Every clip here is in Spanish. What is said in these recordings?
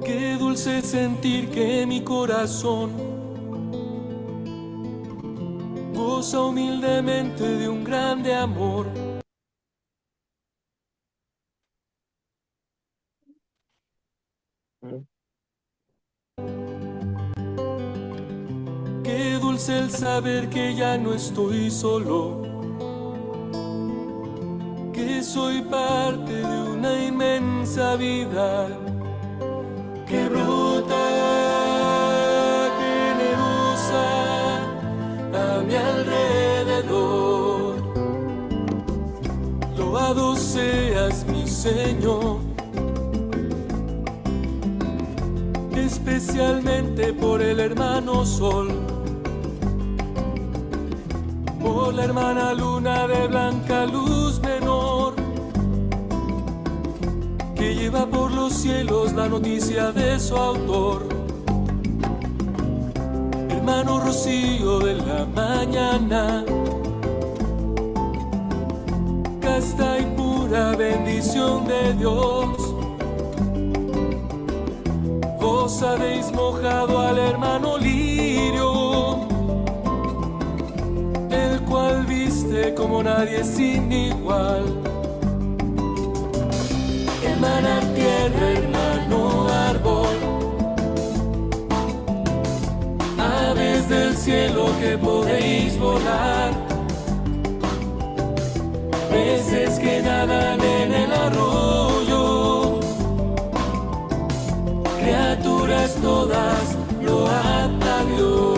Qué dulce sentir que mi corazón goza humildemente de un grande amor. Qué dulce el saber que ya no estoy solo, que soy parte de una inmensa vida que brota generosa a mi alrededor. Loado seas mi Señor, especialmente por el hermano Sol, por la hermana Luna de blanca luz menor, que lleva por los cielos la noticia de su autor. Hermano Rocío de la mañana, casta y pura bendición de Dios. Vos habéis mojado al hermano Lirio, el cual viste como nadie sin igual. Hermana tierra, hermano árbol, aves del cielo que podéis volar, peces que nadan en el arroyo, criaturas todas, load a Dios.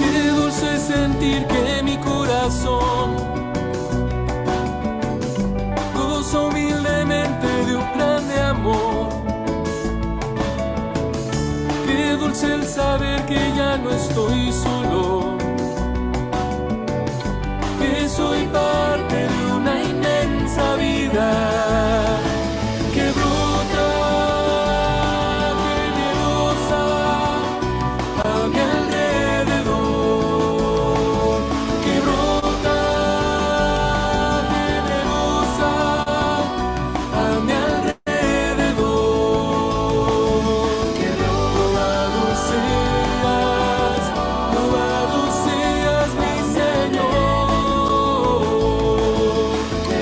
Qué dulce sentir que mi corazón goza humildemente de un grande amor. Qué dulce el saber que ya no estoy solo, que soy parte de una inmensa vida que brota generosa a mi alrededor, que brota generosa a mi alrededor. Que loado seas mi Señor, que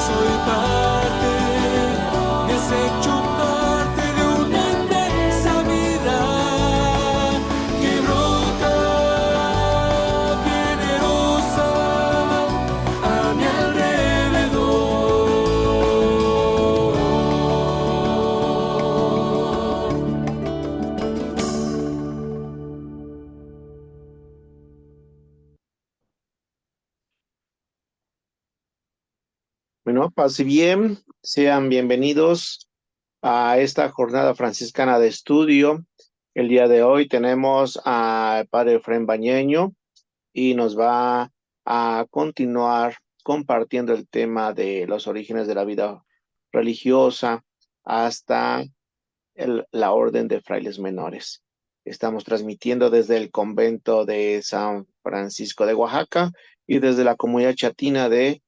soy parte, me has hecho parte de una inmensa vida que brota generosa a mi alrededor. Bueno, paz y bien, sean bienvenidos a esta jornada franciscana de estudio. El día de hoy tenemos al Padre Efrén Bañeño y nos va a continuar compartiendo el tema de los orígenes de la vida religiosa hasta la Orden de Frailes Menores. Estamos transmitiendo desde el convento de San Francisco de Oaxaca y desde la comunidad chatina de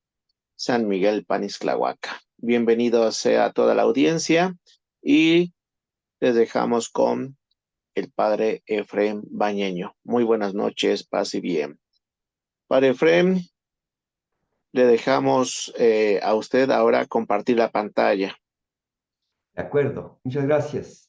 San Miguel Panixtlahuaca. Bienvenido sea toda la audiencia y les dejamos con el Padre Efrén Bañeño. Muy buenas noches, paz y bien. Padre Efrén, le dejamos a usted ahora compartir la pantalla. De acuerdo, muchas gracias.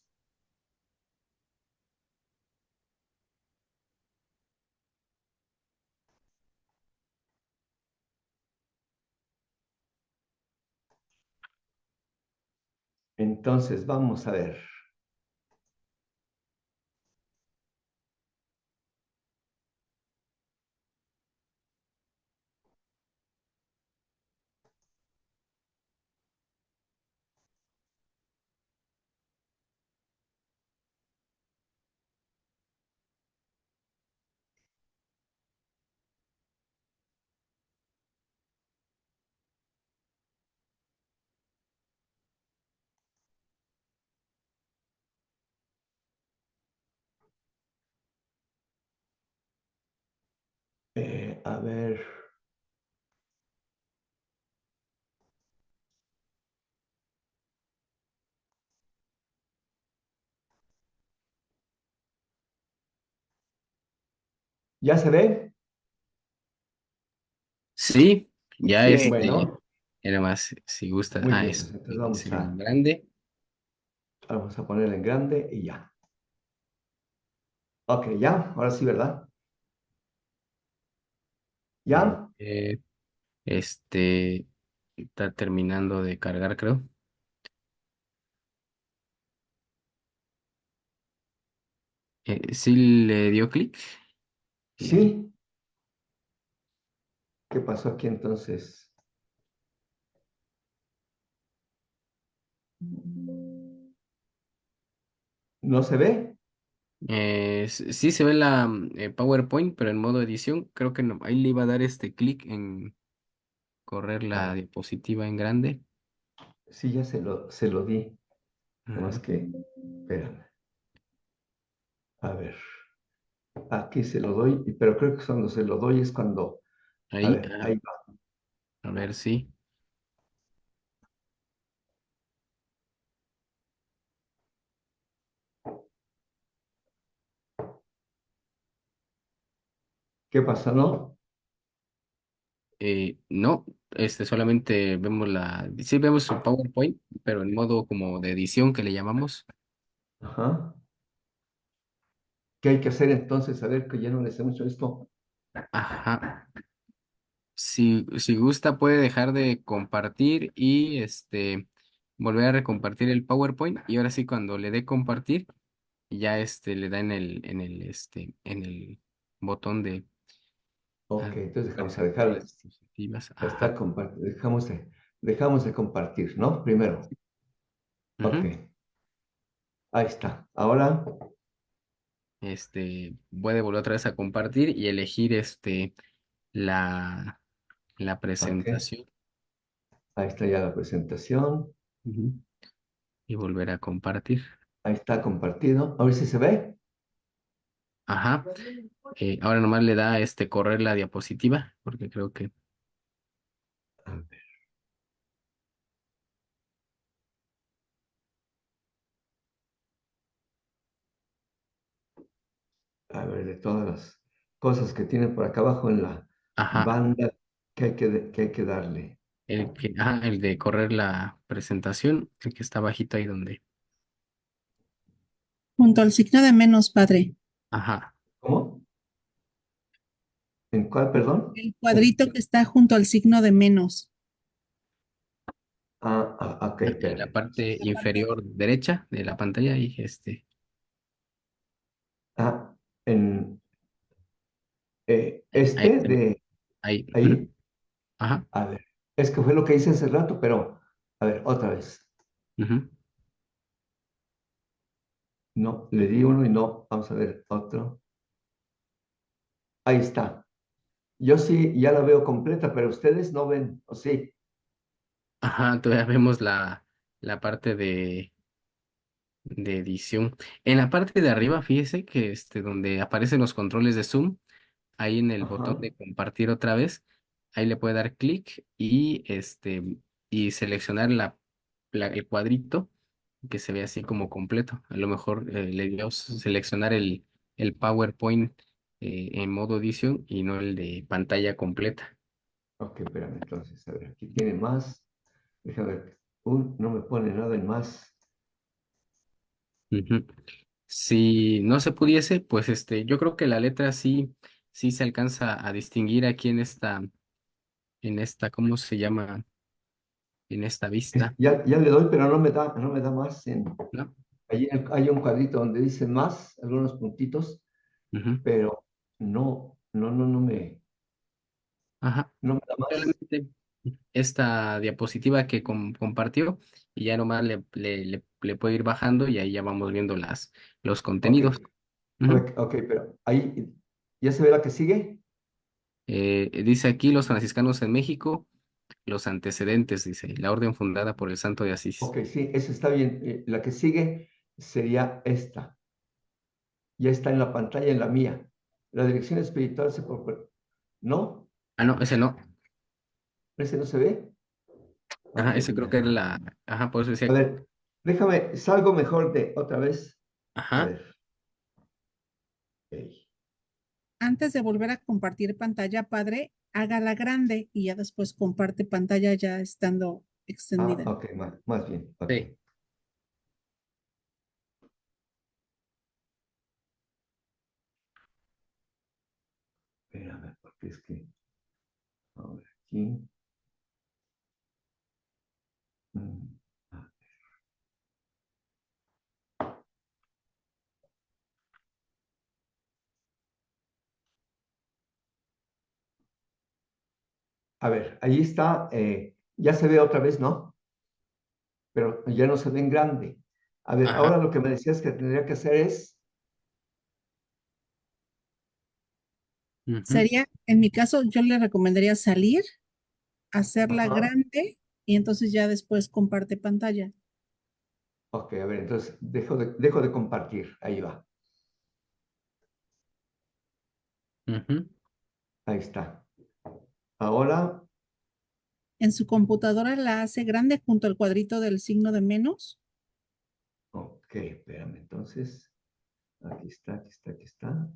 Entonces, vamos a ver. A ver. ¿Ya se ve? Sí, ya Sí, Bueno, era más, si gusta, muy bien, eso, pues entonces vamos hacerlo en grande. vamos a ponerla en grande y ya. Ok, ya, ahora sí, ¿verdad? Eh, ¿Ya? eh, este, está terminando de cargar, creo. Sí le dio clic. Eh, ¿Sí? ¿Qué pasó aquí entonces? ¿No se ve? sí se ve la PowerPoint, pero en modo edición, creo que no, ahí le iba a dar este clic en correr A la ver, diapositiva en grande. sí, ya se lo di. Nomás Ujú. que, espérame. A ver, aquí se lo doy, pero creo que cuando se lo doy es cuando, a Ahí, ver, ahí va. a ver si. ¿Qué pasa, no? No, solamente vemos sí vemos su PowerPoint, pero en modo como de edición que le llamamos. Ajá. ¿Qué hay que hacer entonces? A ver, que ya no le sé mucho esto. Ajá. Si gusta puede dejar de compartir y volver a recompartir el PowerPoint y ahora sí cuando le dé compartir ya le da en el botón de Ok, entonces vamos a presentar dejar, las diapositivas. está Ajá. dejamos de compartir, ¿no? Primero. Ok, Ujú. ahí está. Ahora, Puede volver otra vez a compartir y elegir la, la ok, presentación. ahí está ya la presentación. Ujú. Y volver a compartir. Ahí está compartido. A ver si se ve. Ajá. Ahora nomás le da correr la diapositiva, porque creo que. A ver, de todas las cosas que tiene por acá abajo en la Ajá. banda que hay que darle. El de correr la presentación, el que está bajito ahí donde. Junto al signo de menos, padre. Ajá. ¿Cómo? ¿En cuál, perdón? El cuadrito que está junto al signo de menos. Ok, En la espérame. parte La parte inferior derecha de la pantalla y Ah, en ahí, este de ahí. Ujú. ahí. Ajá. A ver, es que fue lo que hice hace rato, pero a ver, otra vez. Ujú. No, le di uno y no. Vamos a ver otro. Ahí está. Yo sí, ya la veo completa, pero ustedes no ven, ¿o sí? Ajá, todavía vemos la parte de edición. En la parte de arriba, fíjese que donde aparecen los controles de Zoom, ahí en el botón Ajá. de compartir otra vez, ahí le puede dar clic y seleccionar el cuadrito que se ve así como completo. A lo mejor le dio seleccionar el PowerPoint en modo edición y no el de pantalla completa. Ok, espérame, entonces, a ver, aquí tiene más. Déjame ver. No me pone nada en más. Ujú. Si no se pudiese, pues yo creo que la letra sí se alcanza a distinguir aquí ¿cómo se llama? En esta vista, Ya le doy, pero no me da más. ¿no? Allí hay un cuadrito donde dice más, algunos puntitos, Ujú. pero Ajá. no me da más. Solamente esta diapositiva que compartió y ya nomás le puede ir bajando y ahí ya vamos viendo los Ok, contenidos. Ujú. ok, pero ahí, ¿ya se ve la que sigue? Dice aquí los franciscanos en México, los antecedentes, dice, la orden fundada por el Santo de Asís. Ok, sí, eso está bien. La que sigue sería esta. Ya está en la pantalla, en la mía. La dirección espiritual ¿No? Ah, no, ese no. ¿Ese no se ve? Ajá, Madre ese creo mía. que era la. Ajá, por eso A decía. ver, déjame, salgo mejor de otra vez. A Ajá. ver. Ok. Antes de volver a compartir pantalla, padre, hágala grande y ya después comparte pantalla ya estando Ah, extendida. ok, más bien. Ok. Sí. Espérame, porque es que. A ver, aquí. Mm, ah, A ver, ahí está. Ya se ve otra vez, ¿no? Pero ya no se ve en grande. A ver, Ajá. ahora lo que me decías que tendría que hacer es. Ujú. Sería, en mi caso, yo le recomendaría salir, hacerla Ajá. grande y entonces ya después comparte pantalla. Ok, a ver, entonces dejo de compartir. Ahí va. Ujú. Ahí está. Ahora, En su computadora la hace grande junto al cuadrito del signo de menos. ok, espérame. Entonces, aquí está, aquí está, aquí está.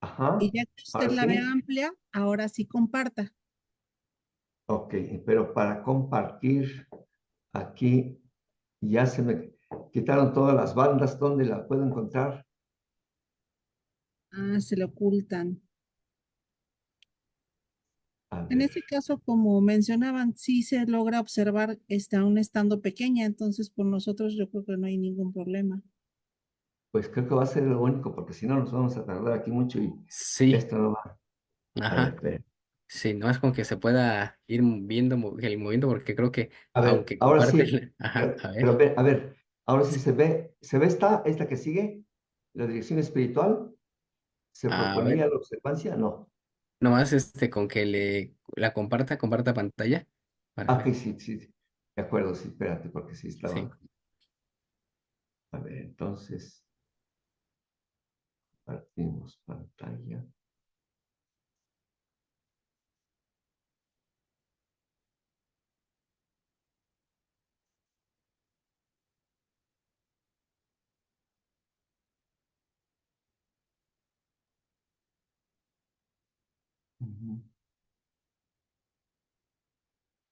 Y Ajá. ya que usted Ahora la vea sí. amplia, ahora sí comparta. Ok, pero para compartir, aquí ya se me quitaron todas las bandas. ¿Dónde las puedo encontrar? Ah, se le ocultan. A En ver, este caso, como mencionaban, sí se logra observar aún estando pequeña, entonces por nosotros yo creo que no hay ningún problema. pues creo que va a ser lo único, porque si no nos vamos a tardar aquí mucho y Sí. esto no va. A ver, Ajá. espera. Sí, no es como que se pueda ir viendo el movimiento, porque creo que A ver, aunque ahora comparte. sí, Ajá, a pero ver. a ver, ahora sí se ve esta que sigue, la dirección espiritual, ¿se A ver. proponía la observancia? No. Nomás con que la comparta pantalla. Ah, Para, ok, sí, sí, sí. De acuerdo, sí, espérate, porque sí sí. estaba. A ver, entonces, partimos pantalla. Ujú.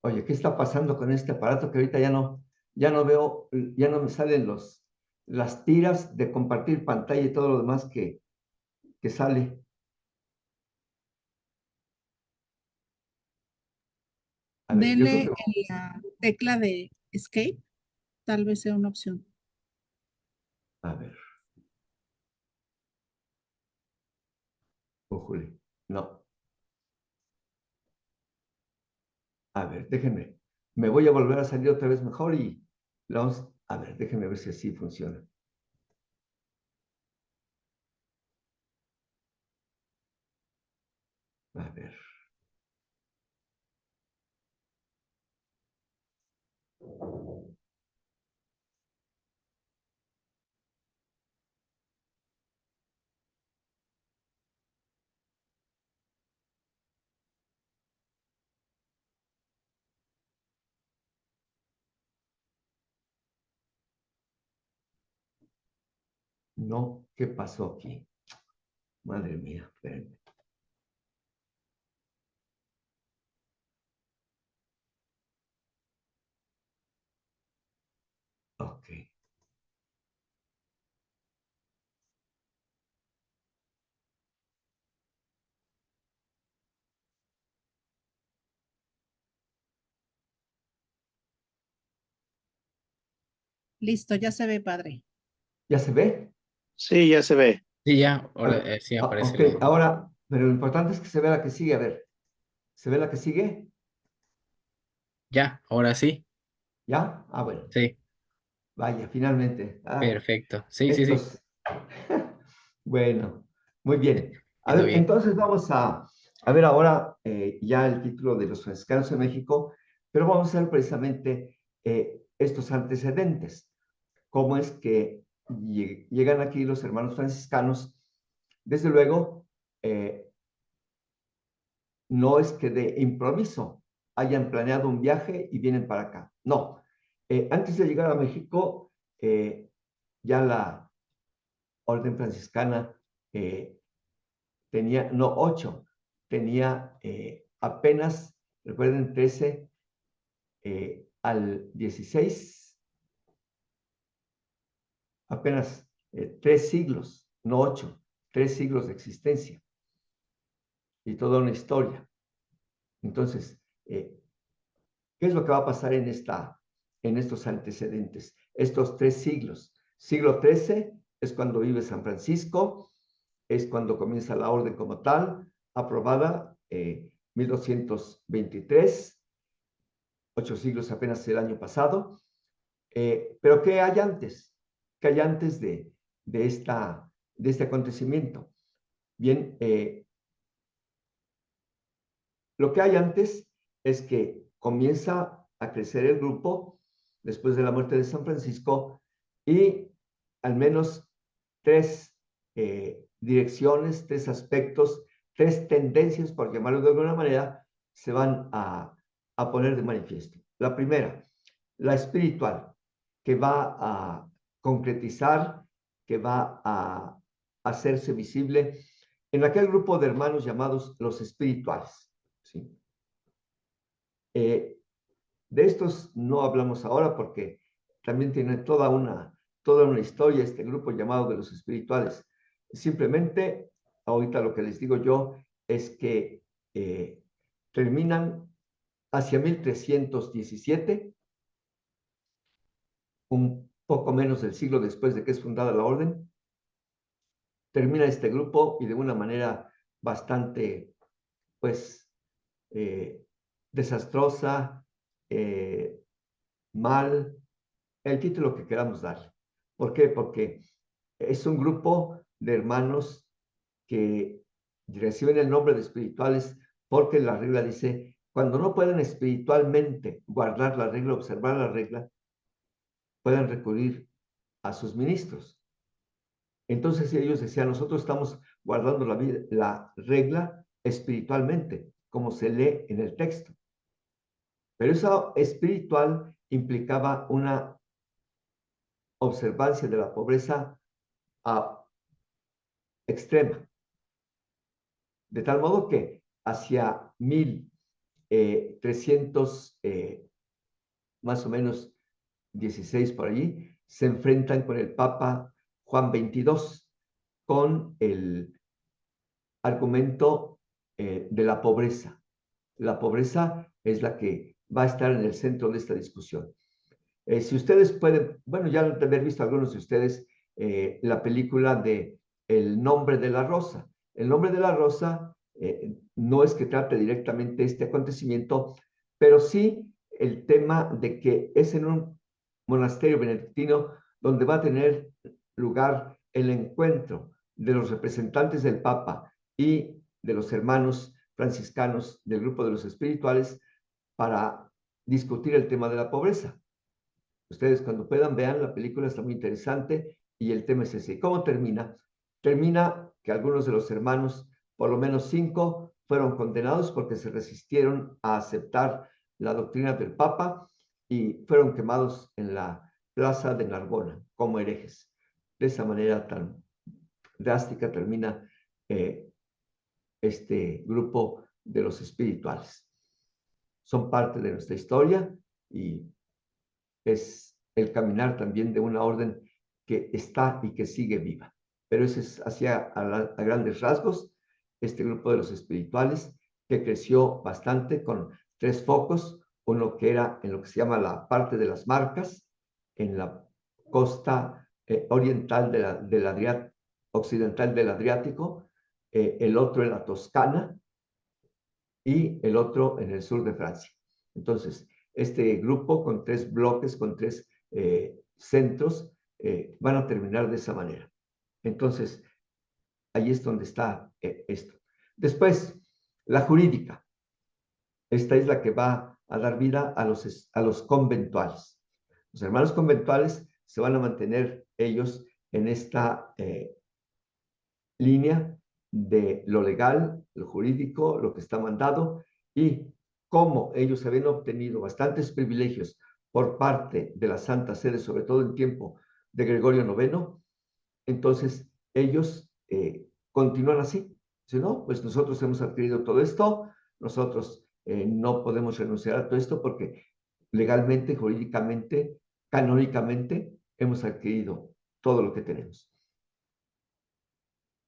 Oye, ¿qué está pasando con este aparato que ahorita ya no veo, ya no me salen las tiras de compartir pantalla y todo lo demás que sale? A ver, yo creo Dele que, en la tecla de Escape, tal vez sea una opción. a ver, ujule, no. A ver, déjenme. Me voy a volver a salir otra vez mejor y vamos, a ver, déjenme ver si así funciona. A ver. No, ¿qué pasó aquí? Madre mía, espérenme. Ok. Listo, ya se ve, padre. ¿Ya se ve? Sí, ya se ve. Sí, ya, A ahora ver, sí aparece ok, la. ahora, pero lo importante es que se vea la que sigue. A ver, ¿se ve la que sigue? Ya, ahora sí. ¿Ya? Ah, bueno. Sí, Vaya, finalmente. Ah, perfecto. Sí, sí, sí. estos. Bueno, muy bien. A Quedó ver, bien. entonces vamos a ver ahora ya el título de los franciscanos en México, pero vamos a ver precisamente estos antecedentes. ¿Cómo es que llegan aquí los hermanos franciscanos? Desde luego, no es que de improviso hayan planeado un viaje y vienen para acá. No. Antes de llegar a México, ya la orden franciscana tenía, no 8, tenía apenas, recuerden, 13 al 16, apenas 3 siglos, no 8, 3 siglos de existencia y toda una historia. Entonces, ¿qué es lo que va a pasar en estos antecedentes? Estos 3 siglos. Siglo XIII es cuando vive San Francisco, es cuando comienza la orden como tal, aprobada 1223, 8 siglos apenas el año pasado. Pero ¿qué hay antes? ¿Qué hay antes de este acontecimiento? Bien, lo que hay antes es que comienza a crecer el grupo después de la muerte de San Francisco y al menos 3 direcciones, 3 aspectos, 3 tendencias, por llamarlo de alguna manera, se van a poner de manifiesto. La primera, la espiritual, que va a concretizar, que va a hacerse visible en aquel grupo de hermanos llamados los espirituales. ¿Sí? De estos no hablamos ahora porque también tiene toda una historia este grupo llamado de los espirituales. Simplemente, ahorita lo que les digo yo es que terminan hacia 1317, un poco menos del siglo después de que es fundada la orden. Termina este grupo y de una manera bastante, pues, desastrosa, mal, el título que queramos dar. ¿Por qué? Porque es un grupo de hermanos que reciben el nombre de espirituales porque la regla dice, cuando no pueden espiritualmente guardar la regla, observar la regla, pueden recurrir a sus ministros. Entonces ellos decían, nosotros estamos guardando la regla espiritualmente, como se lee en el texto. Pero esa espiritual implicaba una observancia de la pobreza extrema. De tal modo que hacia 1300, más o menos 16 por allí, se enfrentan con el Papa Juan XXII con el argumento de la pobreza. La pobreza es la que va a estar en el centro de esta discusión. Si ustedes pueden, bueno, ya han de haber visto algunos de ustedes la película de El nombre de la rosa. El nombre de la rosa no es que trate directamente este acontecimiento, pero sí el tema de que es en un monasterio benedictino donde va a tener lugar el encuentro de los representantes del Papa y de los hermanos franciscanos del grupo de los espirituales para discutir el tema de la pobreza. Ustedes cuando puedan vean la película, está muy interesante y el tema es ese. ¿Cómo termina? Termina que algunos de los hermanos, por lo menos 5, fueron condenados porque se resistieron a aceptar la doctrina del Papa y fueron quemados en la plaza de Narbona como herejes. De esa manera tan drástica termina este grupo de los espirituales. Son parte de nuestra historia y es el caminar también de una orden que está y que sigue viva. Pero ese es a grandes rasgos este grupo de los espirituales que creció bastante con 3 focos, uno que era en lo que se llama la parte de las Marcas, en la costa oriental occidental del Adriático, el otro en la Toscana y el otro en el sur de Francia. Entonces, este grupo con 3 bloques, con 3 centros, van a terminar de esa manera. Entonces, ahí es donde está esto. Después, la jurídica. Esta es la que va a dar vida a los conventuales. Los hermanos conventuales se van a mantener ellos en esta línea de lo legal, lo jurídico, lo que está mandado, y como ellos habían obtenido bastantes privilegios por parte de la Santa Sede, sobre todo en tiempo de Gregorio IX, entonces ellos continúan así. Si no, pues nosotros hemos adquirido todo esto, nosotros no podemos renunciar a todo esto porque legalmente, jurídicamente, canónicamente, hemos adquirido todo lo que tenemos.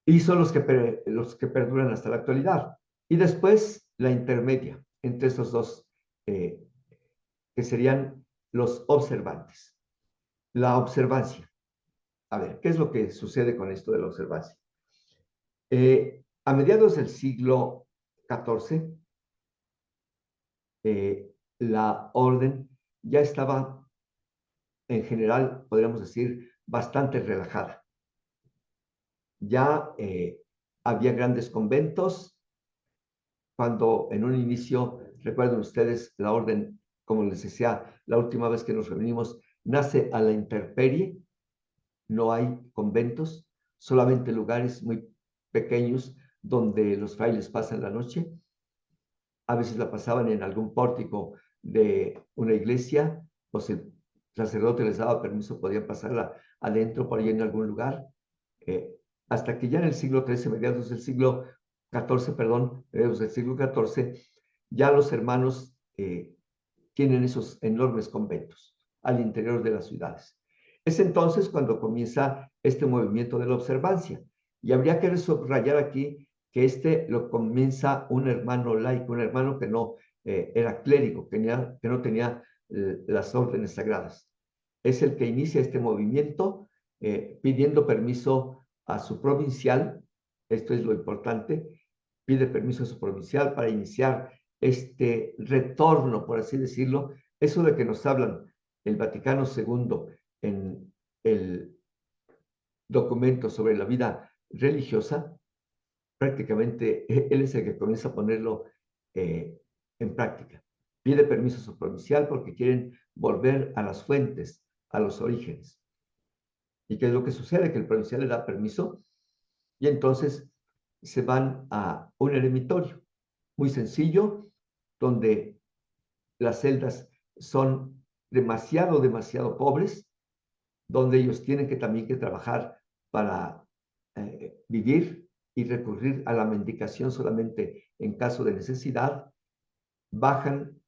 Y son los que perduran hasta la actualidad. Y después la intermedia entre estos dos, que serían los observantes. La observancia. A ver, ¿qué es lo que sucede con esto de la observancia? A mediados del siglo XIV, la orden ya estaba, en general, podríamos decir, bastante relajada. Ya había grandes conventos. Cuando en un inicio, recuerden ustedes, la orden, como les decía, la última vez que nos reunimos, nace a la intemperie. No hay conventos, solamente lugares muy pequeños donde los frailes pasan la noche. A veces la pasaban en algún pórtico de una iglesia, o si el sacerdote les daba permiso, podían pasarla adentro, por ahí en algún lugar. Hasta que ya en el siglo XIII, mediados del siglo XIV, mediados del siglo XIV, ya los hermanos tienen esos enormes conventos al interior de las ciudades. Es entonces cuando comienza este movimiento de la observancia. Y habría que subrayar aquí que lo comienza un hermano laico, un hermano que no era clérigo, que no tenía las órdenes sagradas. Es el que inicia este movimiento pidiendo permiso a su provincial. Esto es lo importante. Pide permiso a su provincial para iniciar este retorno, por así decirlo. Eso de que nos hablan el Vaticano II en el documento sobre la vida religiosa, prácticamente él es el que comienza a ponerlo en práctica. Pide permiso a su provincial porque quieren volver a las fuentes, a los orígenes. ¿Y qué es lo que sucede? Que el provincial le da permiso y entonces se van a un eremitorio muy sencillo, donde las celdas son demasiado pobres, donde ellos tienen también que trabajar para vivir y recurrir a la mendicación solamente en caso de necesidad. Bajan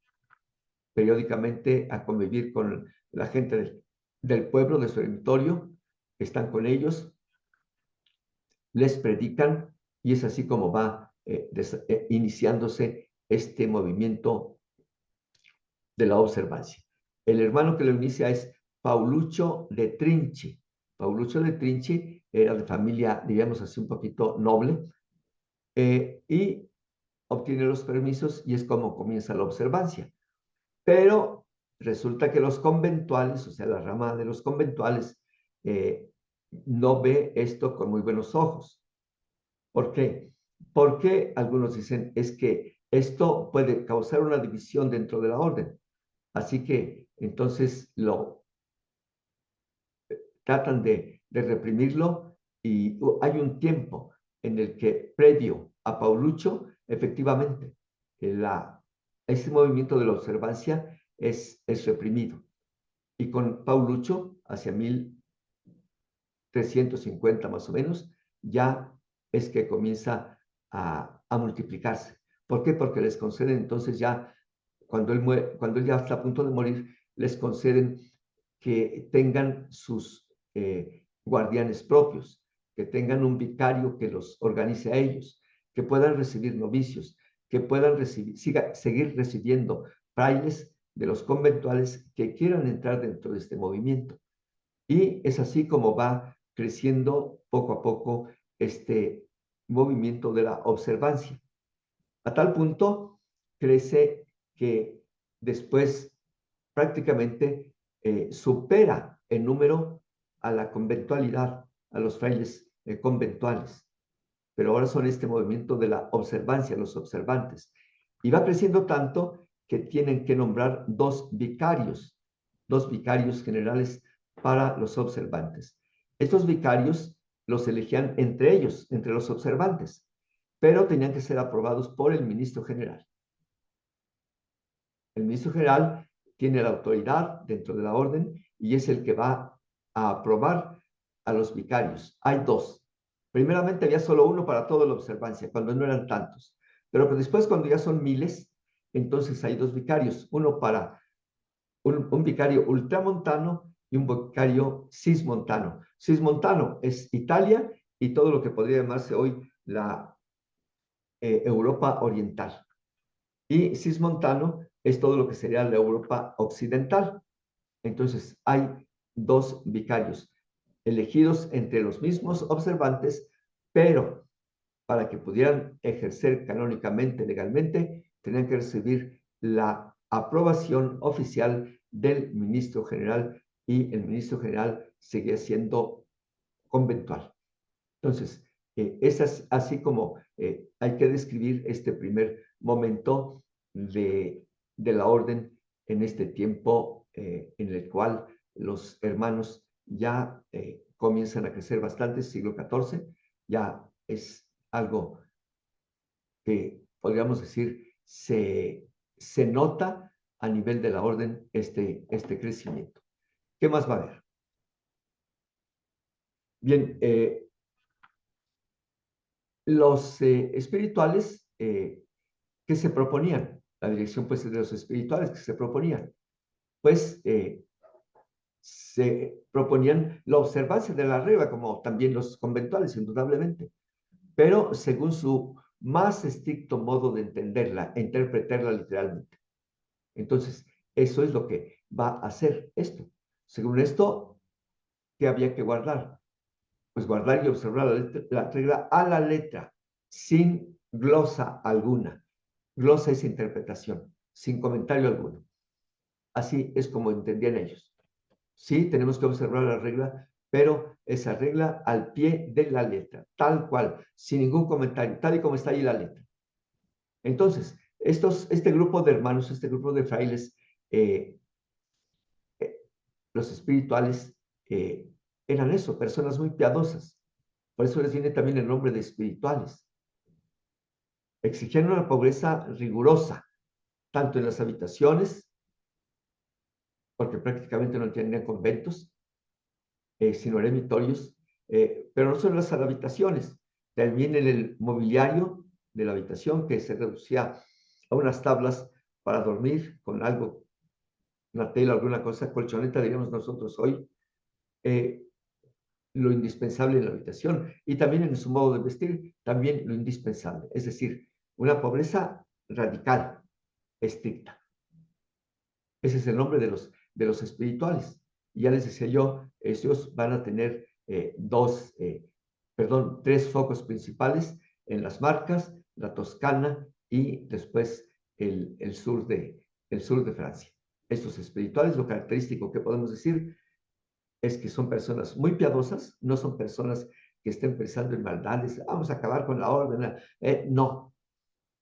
periódicamente a convivir con la gente del pueblo, de su eremitorio, están con ellos, les predican, y es así como va iniciándose este movimiento de la observancia. El hermano que lo inicia es Pauluccio de Trinci. Pauluccio de Trinci era de familia, diríamos así, un poquito noble, y obtiene los permisos y es como comienza la observancia. Pero resulta que los conventuales, o sea, la rama de los conventuales, no ve esto con muy buenos ojos. ¿Por qué? Porque algunos dicen es que esto puede causar una división dentro de la orden. Así que entonces lo tratan de reprimirlo, y hay un tiempo en el que, previo a Pauluccio, efectivamente, ese movimiento de la observancia es reprimido. Y con Pauluccio, hacia 1350 más o menos, ya es que comienza a multiplicarse. ¿Por qué? Porque les conceden entonces ya, cuando él ya está a punto de morir, les conceden que tengan sus guardianes propios, que tengan un vicario que los organice a ellos, que puedan recibir novicios, que puedan seguir recibiendo frailes de los conventuales que quieran entrar dentro de este movimiento. Y es así como va creciendo poco a poco este movimiento de la observancia. A tal punto crece que después prácticamente supera en número a la conventualidad, a los frailes conventuales. Pero ahora son este movimiento de la observancia, los observantes. Y va creciendo tanto que tienen que nombrar 2 vicarios 2 vicarios generales para los observantes. Estos vicarios los elegían entre ellos, entre los observantes, pero tenían que ser aprobados por el ministro general. El ministro general tiene la autoridad dentro de la orden y es el que va a aprobar a los vicarios. Hay 2. Primeramente había solo uno para toda la observancia, cuando no eran tantos. Pero después, cuando ya son miles, entonces hay 2 vicarios. Uno para un vicario ultramontano y un vicario cismontano. Cismontano es Italia y todo lo que podría llamarse hoy la Europa oriental. Y cismontano es todo lo que sería la Europa occidental. Entonces, hay 2 vicarios elegidos entre los mismos observantes, pero para que pudieran ejercer canónicamente, legalmente, tenían que recibir la aprobación oficial del ministro general y el ministro general seguía siendo conventual. Entonces, es así como hay que describir este primer momento de la orden en este tiempo en el cual los hermanos ya comienzan a crecer bastante, siglo XIV, ya es algo que podríamos decir se nota a nivel de la orden este crecimiento. ¿Qué más va a haber? Bien, los espirituales que se proponían, la dirección pues de los espirituales que se proponían, pues se proponían la observancia de la regla, como también los conventuales, indudablemente, pero según su más estricto modo de entenderla e interpretarla literalmente. Entonces, eso es lo que va a hacer esto. Según esto, ¿qué había que guardar? Pues guardar y observar la regla a la letra, sin glosa alguna. Glosa es interpretación, sin comentario alguno. Así es como entendían ellos. Sí, tenemos que observar la regla, pero esa regla al pie de la letra, tal cual, sin ningún comentario, tal y como está ahí la letra. Entonces, este grupo de hermanos, este grupo de frailes, los espirituales, eran eso, personas muy piadosas. Por eso les viene también el nombre de espirituales. Exigían una pobreza rigurosa, tanto en las habitaciones, porque prácticamente no tenían conventos, sino eremitorios, pero no solo en las habitaciones, también en el mobiliario de la habitación, que se reducía a unas tablas para dormir con algo, una tela, alguna cosa, colchoneta, diríamos nosotros hoy, lo indispensable en la habitación, y también en su modo de vestir, también lo indispensable, es decir, una pobreza radical, estricta. Ese es el nombre de los espirituales. Y ya les decía yo, ellos van a tener 3 focos principales en las Marcas, la Toscana y después el sur de Francia. Estos espirituales, lo característico que podemos decir es que son personas muy piadosas, no son personas que estén pensando en maldades, vamos a acabar con la orden, no,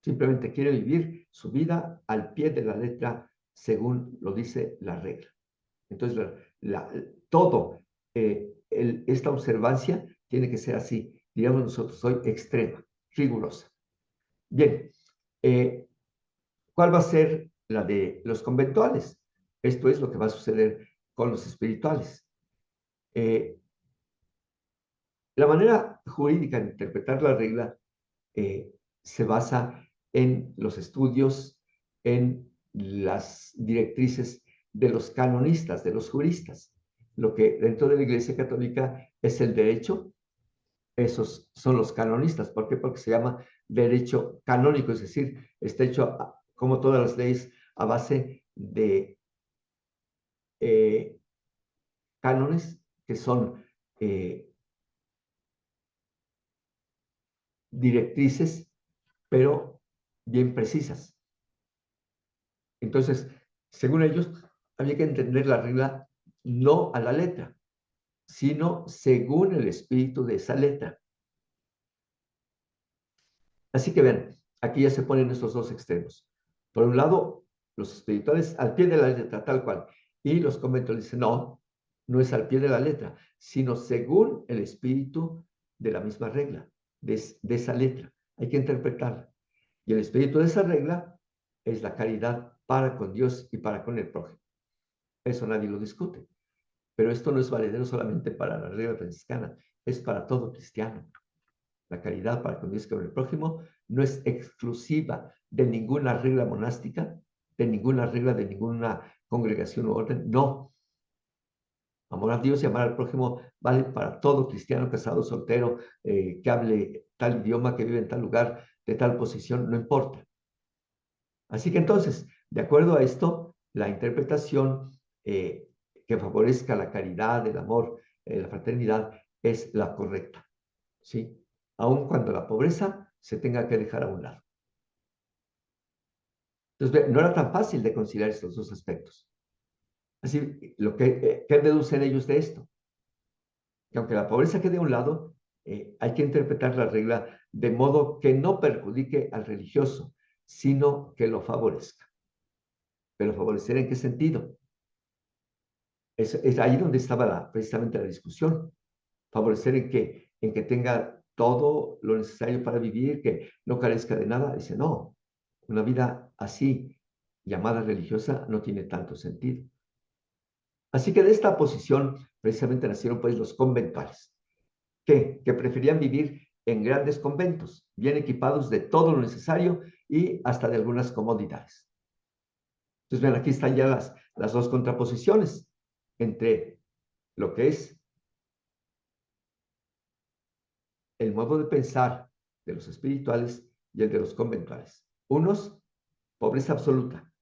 simplemente quiere vivir su vida al pie de la letra según lo dice la regla. Entonces, esta observancia tiene que ser así, digamos nosotros hoy, extrema, rigurosa. Bien, ¿cuál va a ser la de los conventuales? Esto es lo que va a suceder con los espirituales. La manera jurídica de interpretar la regla se basa en los estudios, en las directrices de los canonistas, de los juristas. Lo que dentro de la Iglesia Católica es el derecho, esos son los canonistas. ¿Por qué? Porque se llama derecho canónico, es decir, está hecho, como todas las leyes, a base de cánones que son directrices, pero bien precisas. Entonces, según ellos, había que entender la regla no a la letra, sino según el espíritu de esa letra. Así que vean, aquí ya se ponen estos 2 extremos. Por un lado, los espirituales al pie de la letra, tal cual. Y los conventos dicen, no, no es al pie de la letra, sino según el espíritu de la misma regla, de esa letra. Hay que interpretarla. Y el espíritu de esa regla es la caridad para con Dios y para con el prójimo. Eso nadie lo discute. Pero esto no es valedero solamente para la regla franciscana, es para todo cristiano. La caridad para con Dios y con el prójimo no es exclusiva de ninguna regla monástica, de ninguna regla de ninguna congregación u orden. No. Amor a Dios y amar al prójimo vale para todo cristiano, casado, soltero, que hable tal idioma, que vive en tal lugar, de tal posición, no importa. Así que entonces, de acuerdo a esto, la interpretación que favorezca la caridad, el amor, la fraternidad, es la correcta, ¿sí? Aun cuando la pobreza se tenga que dejar a un lado. Entonces, no era tan fácil de conciliar estos dos aspectos. Así, ¿qué deducen ellos de esto? Que aunque la pobreza quede a un lado, hay que interpretar la regla de modo que no perjudique al religioso, sino que lo favorezca. ¿Pero favorecer en qué sentido? Es ahí donde estaba precisamente la discusión. Favorecer en que tenga todo lo necesario para vivir, que no carezca de nada. Dice, no, una vida así, llamada religiosa, no tiene tanto sentido. Así que de esta posición precisamente nacieron pues los conventuales, que preferían vivir en grandes conventos, bien equipados de todo lo necesario y hasta de algunas comodidades. Entonces, vean, aquí están ya las dos contraposiciones entre lo que es el modo de pensar de los espirituales y el de los conventuales. Unos, pobreza absoluta,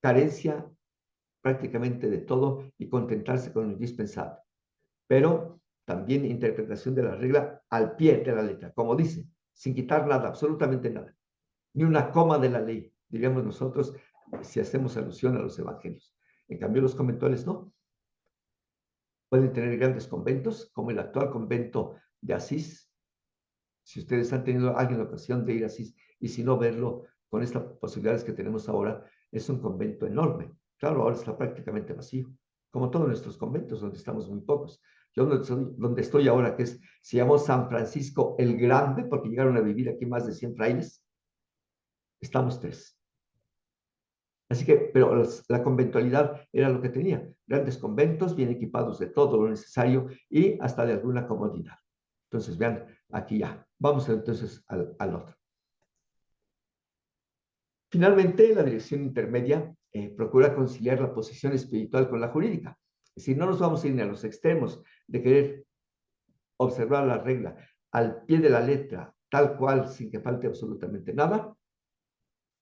carencia prácticamente de todo y contentarse con lo indispensable. Pero también interpretación de la regla al pie de la letra, como dice, sin quitar nada, absolutamente nada. Ni una coma de la ley, diríamos nosotros, si hacemos alusión a los evangelios. En cambio, los conventuales no. Pueden tener grandes conventos, como el actual convento de Asís. Si ustedes han tenido alguna ocasión de ir a Asís, y si no verlo, con estas posibilidades que tenemos ahora, es un convento enorme. Claro, ahora está prácticamente vacío, como todos nuestros conventos, donde estamos muy pocos. Yo donde estoy ahora, que se llamó San Francisco el Grande, porque llegaron a vivir aquí más de 100 frailes, estamos 3. Así que, pero la conventualidad era lo que tenía, grandes conventos, bien equipados de todo lo necesario y hasta de alguna comodidad. Entonces, vean, aquí ya. Vamos entonces al otro. Finalmente, la dirección intermedia procura conciliar la posición espiritual con la jurídica. Es decir, no nos vamos a ir ni a los extremos de querer observar la regla al pie de la letra, tal cual, sin que falte absolutamente nada,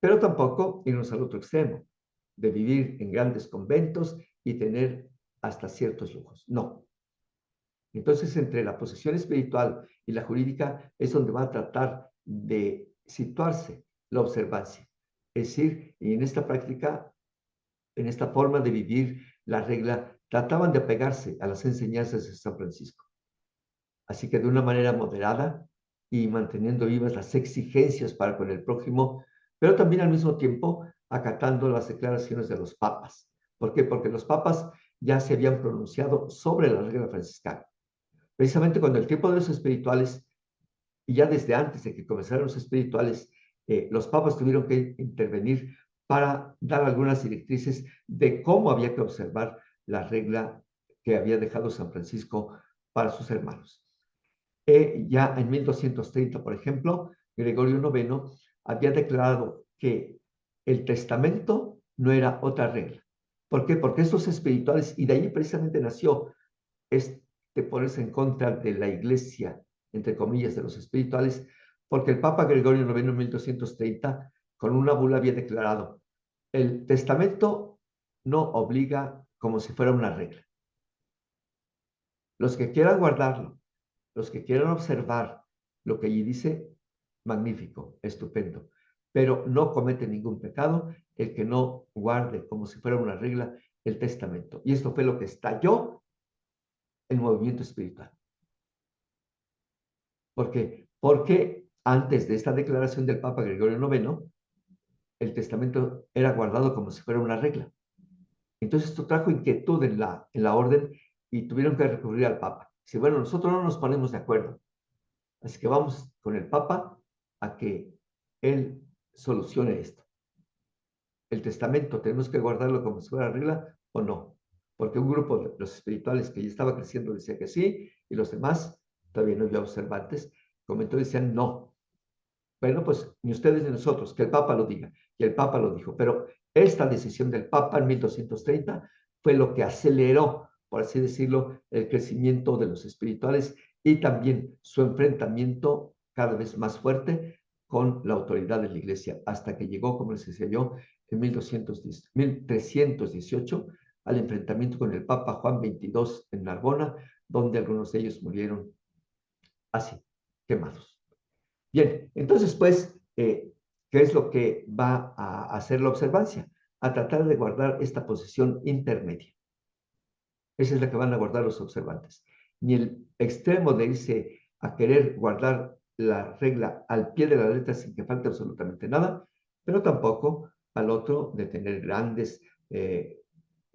pero tampoco irnos al otro extremo, de vivir en grandes conventos y tener hasta ciertos lujos. No. Entonces, entre la posición espiritual y la jurídica es donde va a tratar de situarse la observancia. Es decir, en esta práctica, en esta forma de vivir la regla, trataban de apegarse a las enseñanzas de San Francisco. Así que de una manera moderada y manteniendo vivas las exigencias para con el prójimo, pero también al mismo tiempo acatando las declaraciones de los papas. ¿Por qué? Porque los papas ya se habían pronunciado sobre la regla franciscana. Precisamente cuando el tiempo de los espirituales, y ya desde antes de que comenzaran los espirituales, los papas tuvieron que intervenir para dar algunas directrices de cómo había que observar la regla que había dejado San Francisco para sus hermanos. Ya en 1230, por ejemplo, Gregorio IX había declarado que el testamento no era otra regla. ¿Por qué? Porque estos espirituales, y de ahí precisamente nació ponerse en contra de la iglesia, entre comillas, de los espirituales, porque el Papa Gregorio IX en 1230, con una bula había declarado, el testamento no obliga como si fuera una regla. Los que quieran guardarlo, los que quieran observar lo que allí dice, magnífico, estupendo, pero no comete ningún pecado el que no guarde como si fuera una regla el testamento. Y esto fue lo que estalló el movimiento espiritual. ¿Por qué? Porque antes de esta declaración del Papa Gregorio IX, el testamento era guardado como si fuera una regla. Entonces esto trajo inquietud en la orden y tuvieron que recurrir al Papa. Dice, bueno, nosotros no nos ponemos de acuerdo, así que vamos con el Papa a que él solucione esto. El testamento, ¿tenemos que guardarlo como si fuera regla o no? Porque un grupo de los espirituales que ya estaba creciendo decía que sí, y los demás, todavía no había observantes, comentó y decían no. Bueno, pues ni ustedes ni nosotros, que el Papa lo diga. Y el Papa lo dijo. Pero esta decisión del Papa en 1230 fue lo que aceleró, por así decirlo, el crecimiento de los espirituales y también su enfrentamiento cada vez más fuerte con la autoridad de la Iglesia, hasta que llegó, como les decía yo, en 1318 al enfrentamiento con el Papa Juan XXII en Narbona, donde algunos de ellos murieron así, quemados. Bien, entonces, pues, ¿qué es lo que va a hacer la observancia? A tratar de guardar esta posición intermedia. Esa es la que van a guardar los observantes. Ni el extremo de irse a querer guardar la regla al pie de la letra sin que falte absolutamente nada, pero tampoco al otro de tener grandes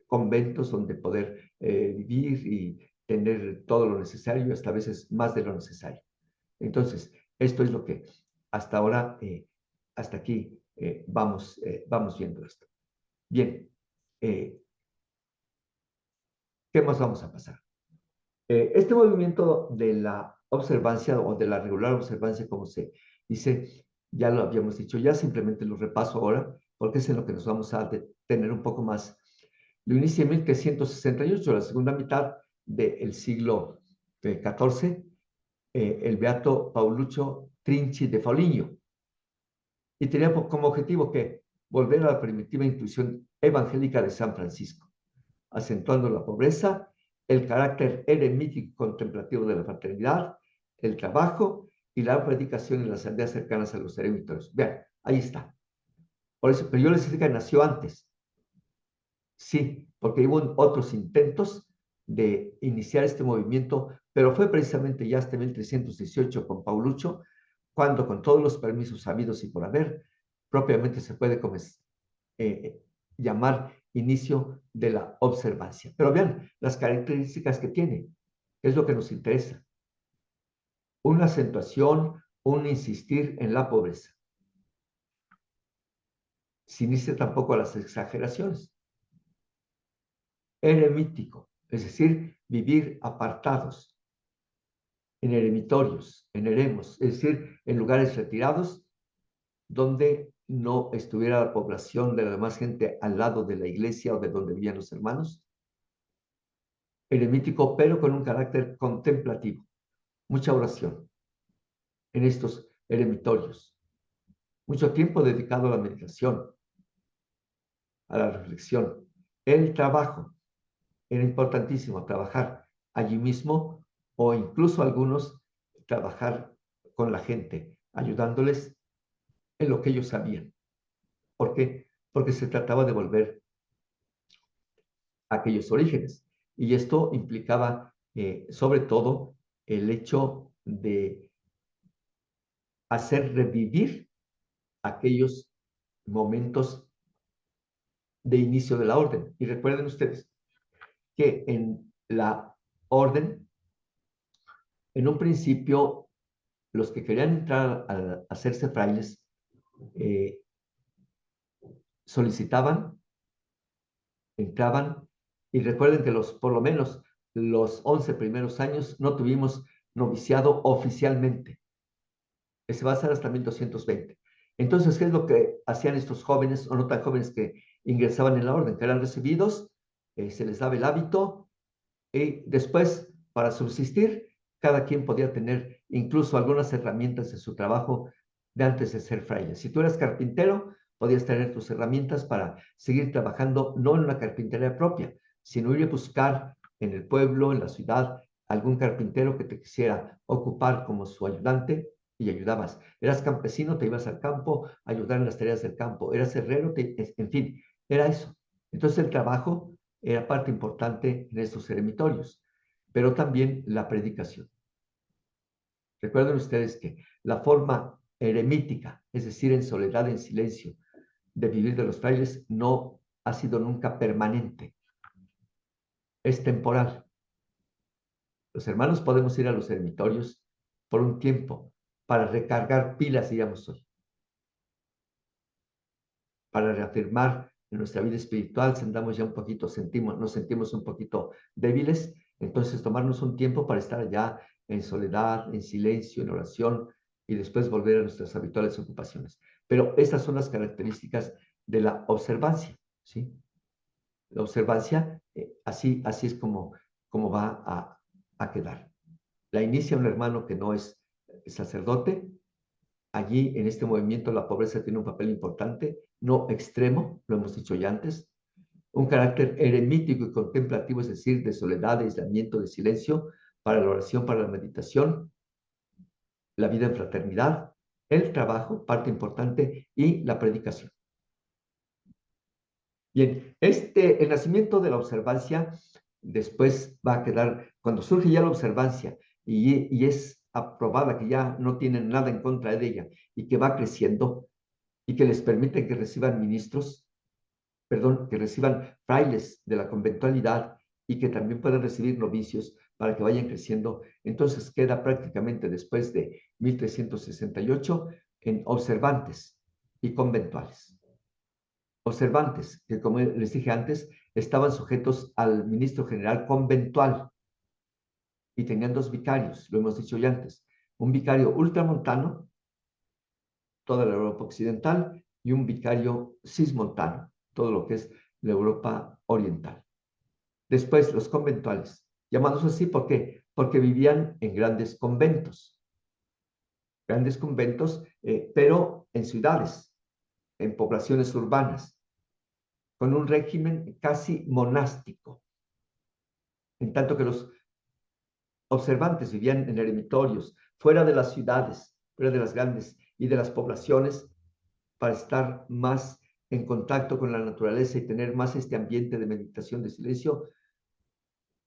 conventos donde poder vivir y tener todo lo necesario, hasta a veces más de lo necesario. Entonces, esto es lo que hasta ahora, hasta aquí vamos viendo esto. Bien, ¿qué más vamos a pasar? Este movimiento de la observancia o de la regular observancia, como se dice, ya lo habíamos dicho, ya simplemente lo repaso ahora, porque es en lo que nos vamos a detener un poco más. Lo inicia en 1368, la segunda mitad del siglo XIV, el beato Pauluccio Trinchi de Foligno, y tenía como objetivo que volver a la primitiva intuición evangélica de San Francisco, acentuando la pobreza, el carácter eremítico contemplativo de la fraternidad, el trabajo y la predicación en las aldeas cercanas a los eremitorios. Vean, ahí está. Por eso, pero yo les decía que nació antes. Sí, porque hubo otros intentos de iniciar este movimiento, pero fue precisamente ya hasta 1318 con Pauluccio, cuando con todos los permisos habidos y por haber, propiamente se puede llamar inicio de la observancia. Pero vean las características que tiene, es lo que nos interesa. Una acentuación, un insistir en la pobreza. Sin irse tampoco a las exageraciones. Eremítico, es decir, vivir apartados, en eremitorios, en eremos, es decir, en lugares retirados donde no estuviera la población de la demás gente al lado de la iglesia o de donde vivían los hermanos. Eremítico, pero con un carácter contemplativo, mucha oración en estos eremitorios, mucho tiempo dedicado a la meditación, a la reflexión, el trabajo. Era importantísimo trabajar allí mismo o incluso algunos trabajar con la gente, ayudándoles en lo que ellos sabían. ¿Por qué? Porque se trataba de volver a aquellos orígenes. Y esto implicaba sobre todo el hecho de hacer revivir aquellos momentos de inicio de la orden. Y recuerden ustedes que en la orden, en un principio, los que querían entrar a hacerse frailes solicitaban, entraban, y recuerden que por lo menos los 11 primeros años no tuvimos noviciado oficialmente. Ese va a ser hasta 1220. Entonces, ¿qué es lo que hacían estos jóvenes o no tan jóvenes que ingresaban en la orden? Que eran recibidos, se les daba el hábito y después, para subsistir, cada quien podía tener incluso algunas herramientas de su trabajo de antes de ser fraile. Si tú eras carpintero, podías tener tus herramientas para seguir trabajando, no en una carpintería propia, sino ir a buscar en el pueblo, en la ciudad, algún carpintero que te quisiera ocupar como su ayudante y ayudabas. Eras campesino, te ibas al campo a ayudar en las tareas del campo. Eras herrero, en fin, era eso. Entonces el trabajo era parte importante en estos eremitorios, pero también la predicación. Recuerden ustedes que la forma eremítica, es decir, en soledad, en silencio, de vivir de los frailes, no ha sido nunca permanente, es temporal. Los hermanos podemos ir a los ermitorios por un tiempo para recargar pilas, digamos hoy, para reafirmar en nuestra vida espiritual, sentamos ya un poquito, nos sentimos un poquito débiles, entonces tomarnos un tiempo para estar allá en soledad, en silencio, en oración, y después volver a nuestras habituales ocupaciones. Pero estas son las características de la observancia, ¿sí? La observancia, así es como va a quedar. La inicia un hermano que no es sacerdote. Allí, en este movimiento, la pobreza tiene un papel importante, no extremo, lo hemos dicho ya antes, un carácter eremítico y contemplativo, es decir, de soledad, de aislamiento, de silencio, para la oración, para la meditación, la vida en fraternidad, el trabajo, parte importante, y la predicación. Bien, el nacimiento de la observancia después va a quedar, cuando surge ya la observancia y es aprobada, que ya no tienen nada en contra de ella y que va creciendo y que les permite que reciban que reciban frailes de la conventualidad y que también puedan recibir novicios para que vayan creciendo. Entonces queda prácticamente después de 1368 en observantes y conventuales. Observantes, que como les dije antes, estaban sujetos al ministro general conventual y tenían dos vicarios, lo hemos dicho ya antes, un vicario ultramontano, toda la Europa occidental, y un vicario cismontano, todo lo que es la Europa oriental. Después, los conventuales, llamados así, ¿por qué? Porque vivían en grandes conventos, pero en ciudades, en poblaciones urbanas, con un régimen casi monástico, en tanto que los observantes vivían en eremitorios, fuera de las ciudades, fuera de las grandes y de las poblaciones, para estar más en contacto con la naturaleza y tener más este ambiente de meditación, de silencio.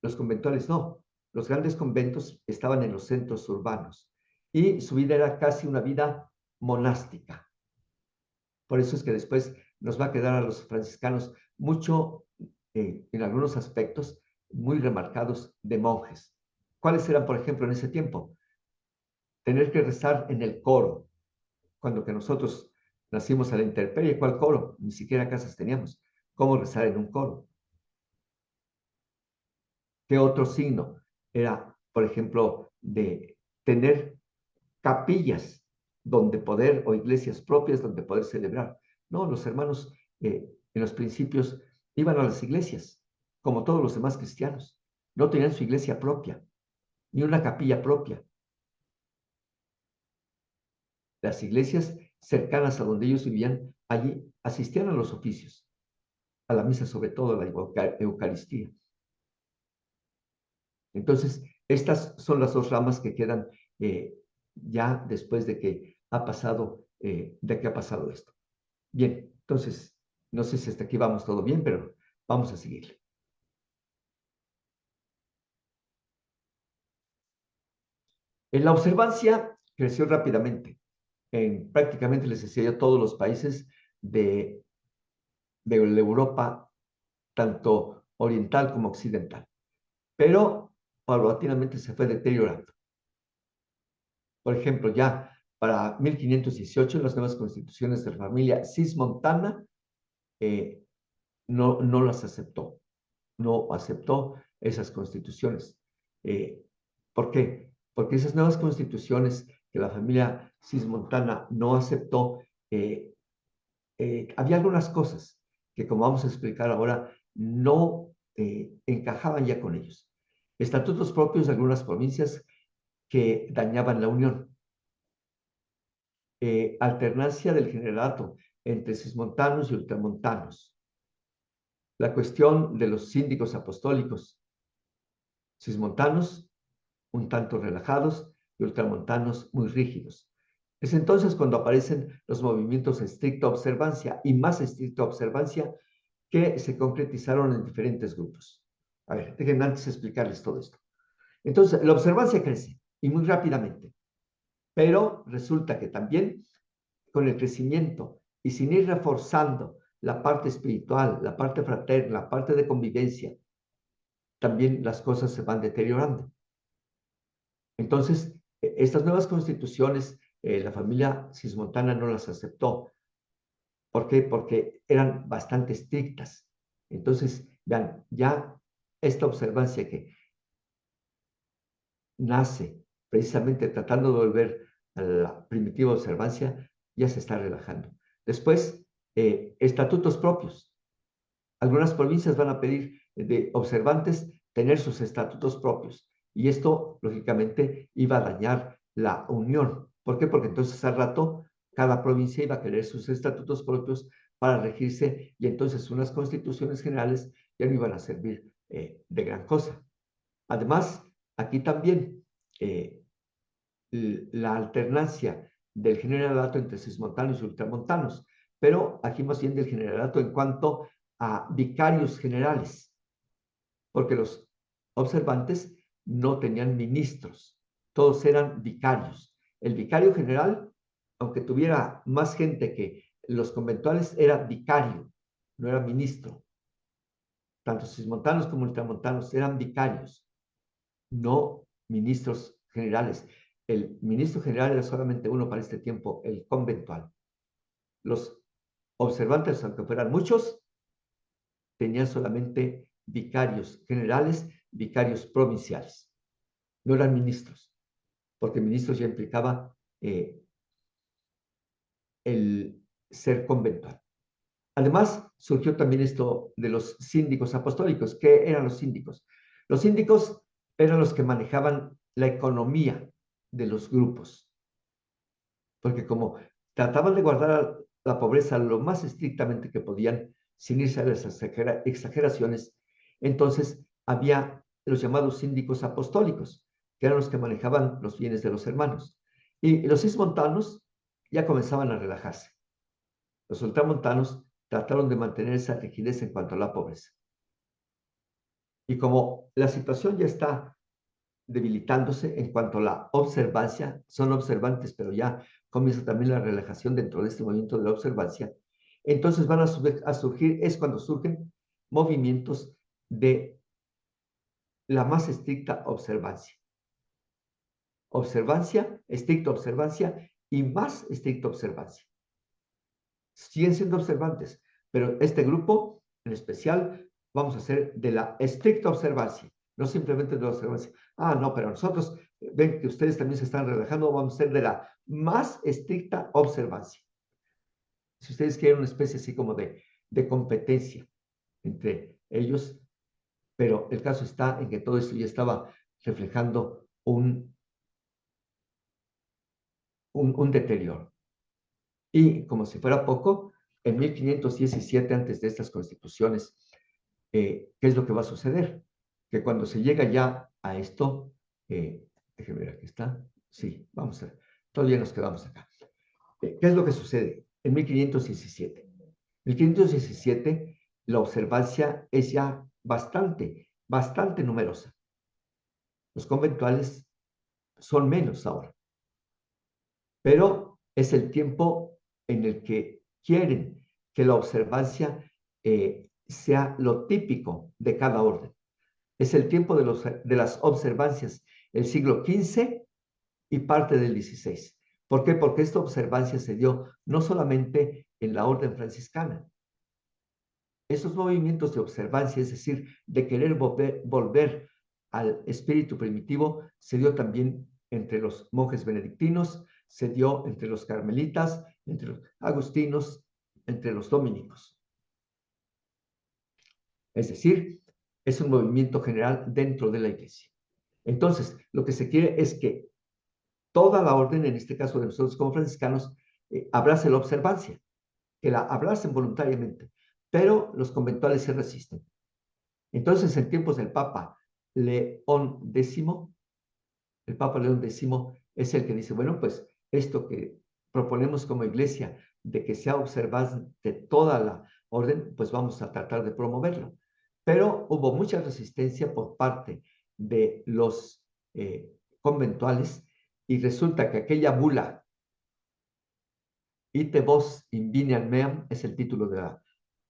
Los conventuales no. Los grandes conventos estaban en los centros urbanos y su vida era casi una vida monástica. Por eso es que después nos va a quedar a los franciscanos mucho, en algunos aspectos, muy remarcados de monjes. ¿Cuáles eran, por ejemplo, en ese tiempo? Tener que rezar en el coro, cuando que nosotros nacimos a la intemperie. ¿Cuál coro? Ni siquiera casas teníamos. ¿Cómo rezar en un coro? ¿Qué otro signo? Era, por ejemplo, de tener capillas donde poder, o iglesias propias donde poder celebrar. No, los hermanos en los principios iban a las iglesias, como todos los demás cristianos. No tenían su iglesia propia, ni una capilla propia. Las iglesias cercanas a donde ellos vivían, allí asistían a los oficios, a la misa, sobre todo a la Eucaristía. Entonces, estas son las dos ramas que quedan ya después de que ha pasado esto. Bien, entonces, no sé si hasta aquí vamos todo bien, pero vamos a seguirle. En la observancia creció rápidamente. Prácticamente, les decía yo, todos los países de la Europa, tanto oriental como occidental. Pero paulatinamente se fue deteriorando. Por ejemplo, ya para 1518, las nuevas constituciones de la familia cismontana no las aceptó. No aceptó esas constituciones. ¿Por qué? Porque esas nuevas constituciones que la familia cismontana no aceptó, había algunas cosas que, como vamos a explicar ahora, no encajaban ya con ellos. Estatutos propios de algunas provincias que dañaban la unión. Alternancia del generato entre cismontanos y ultramontanos. La cuestión de los síndicos apostólicos. Cismontanos un tanto relajados y ultramontanos muy rígidos. Es entonces cuando aparecen los movimientos de estricta observancia y más estricta observancia, que se concretizaron en diferentes grupos. A ver, déjenme antes explicarles todo esto. Entonces, la observancia crece y muy rápidamente, pero resulta que también con el crecimiento y sin ir reforzando la parte espiritual, la parte fraterna, la parte de convivencia, también las cosas se van deteriorando. Entonces, estas nuevas constituciones, la familia cismontana no las aceptó. ¿Por qué? Porque eran bastante estrictas. Entonces, vean, ya esta observancia que nace precisamente tratando de volver a la primitiva observancia, ya se está relajando. Después, estatutos propios. Algunas provincias van a pedir de observantes tener sus estatutos propios. Y esto, lógicamente, iba a dañar la unión. ¿Por qué? Porque entonces al rato cada provincia iba a querer sus estatutos propios para regirse y entonces unas constituciones generales ya no iban a servir de gran cosa. Además, aquí también la alternancia del generalato entre cismontanos y ultramontanos, pero aquí más bien del generalato en cuanto a vicarios generales, porque los observantes no tenían ministros, todos eran vicarios. El vicario general, aunque tuviera más gente que los conventuales, era vicario, no era ministro. Tanto cismontanos como ultramontanos eran vicarios, no ministros generales. El ministro general era solamente uno para este tiempo, el conventual. Los observantes, aunque fueran muchos, tenían solamente vicarios generales, vicarios provinciales. No eran ministros, porque ministros ya implicaba el ser conventual. Además, surgió también esto de los síndicos apostólicos. ¿Qué eran los síndicos? Los síndicos eran los que manejaban la economía de los grupos, porque como trataban de guardar la pobreza lo más estrictamente que podían, sin irse a las exageraciones, entonces había los llamados síndicos apostólicos, que eran los que manejaban los bienes de los hermanos. Y los cismontanos ya comenzaban a relajarse. Los ultramontanos trataron de mantener esa rigidez en cuanto a la pobreza. Y como la situación ya está debilitándose en cuanto a la observancia, son observantes, pero ya comienza también la relajación dentro de este movimiento de la observancia, entonces van a surgir, es cuando surgen movimientos de la más estricta observancia. Observancia, estricta observancia y más estricta observancia. Siguen siendo observantes, pero este grupo en especial vamos a hacer de la estricta observancia, no simplemente de la observancia. Ah, no, pero nosotros, ven que ustedes también se están relajando, vamos a ser de la más estricta observancia. Si ustedes quieren una especie así como de competencia entre ellos, pero el caso está en que todo esto ya estaba reflejando un deterioro. Y como si fuera poco, en 1517, antes de estas constituciones, ¿qué es lo que va a suceder? Que cuando se llega ya a esto, déjenme ver, aquí está. Sí, vamos a ver. Todavía nos quedamos acá. ¿Qué es lo que sucede? En 1517. En 1517, la observancia es ya bastante numerosa. Los conventuales son menos ahora. Pero es el tiempo en el que quieren que la observancia sea lo típico de cada orden. Es el tiempo de las observancias, el siglo XV y parte del XVI. ¿Por qué? Porque esta observancia se dio no solamente en la orden franciscana. Esos movimientos de observancia, es decir, de querer volver al espíritu primitivo, se dio también entre los monjes benedictinos, se dio entre los carmelitas, entre los agustinos, entre los dominicos. Es decir, es un movimiento general dentro de la iglesia. Entonces, lo que se quiere es que toda la orden, en este caso de nosotros como franciscanos, abrace la observancia, que la abracen voluntariamente, pero los conventuales se resisten. Entonces, en tiempos del Papa León X, el Papa León X es el que dice, bueno, pues esto que proponemos como iglesia de que sea observante toda la orden, pues vamos a tratar de promoverlo. Pero hubo mucha resistencia por parte de los conventuales y resulta que aquella bula Ite vos in veniam meam es el título de la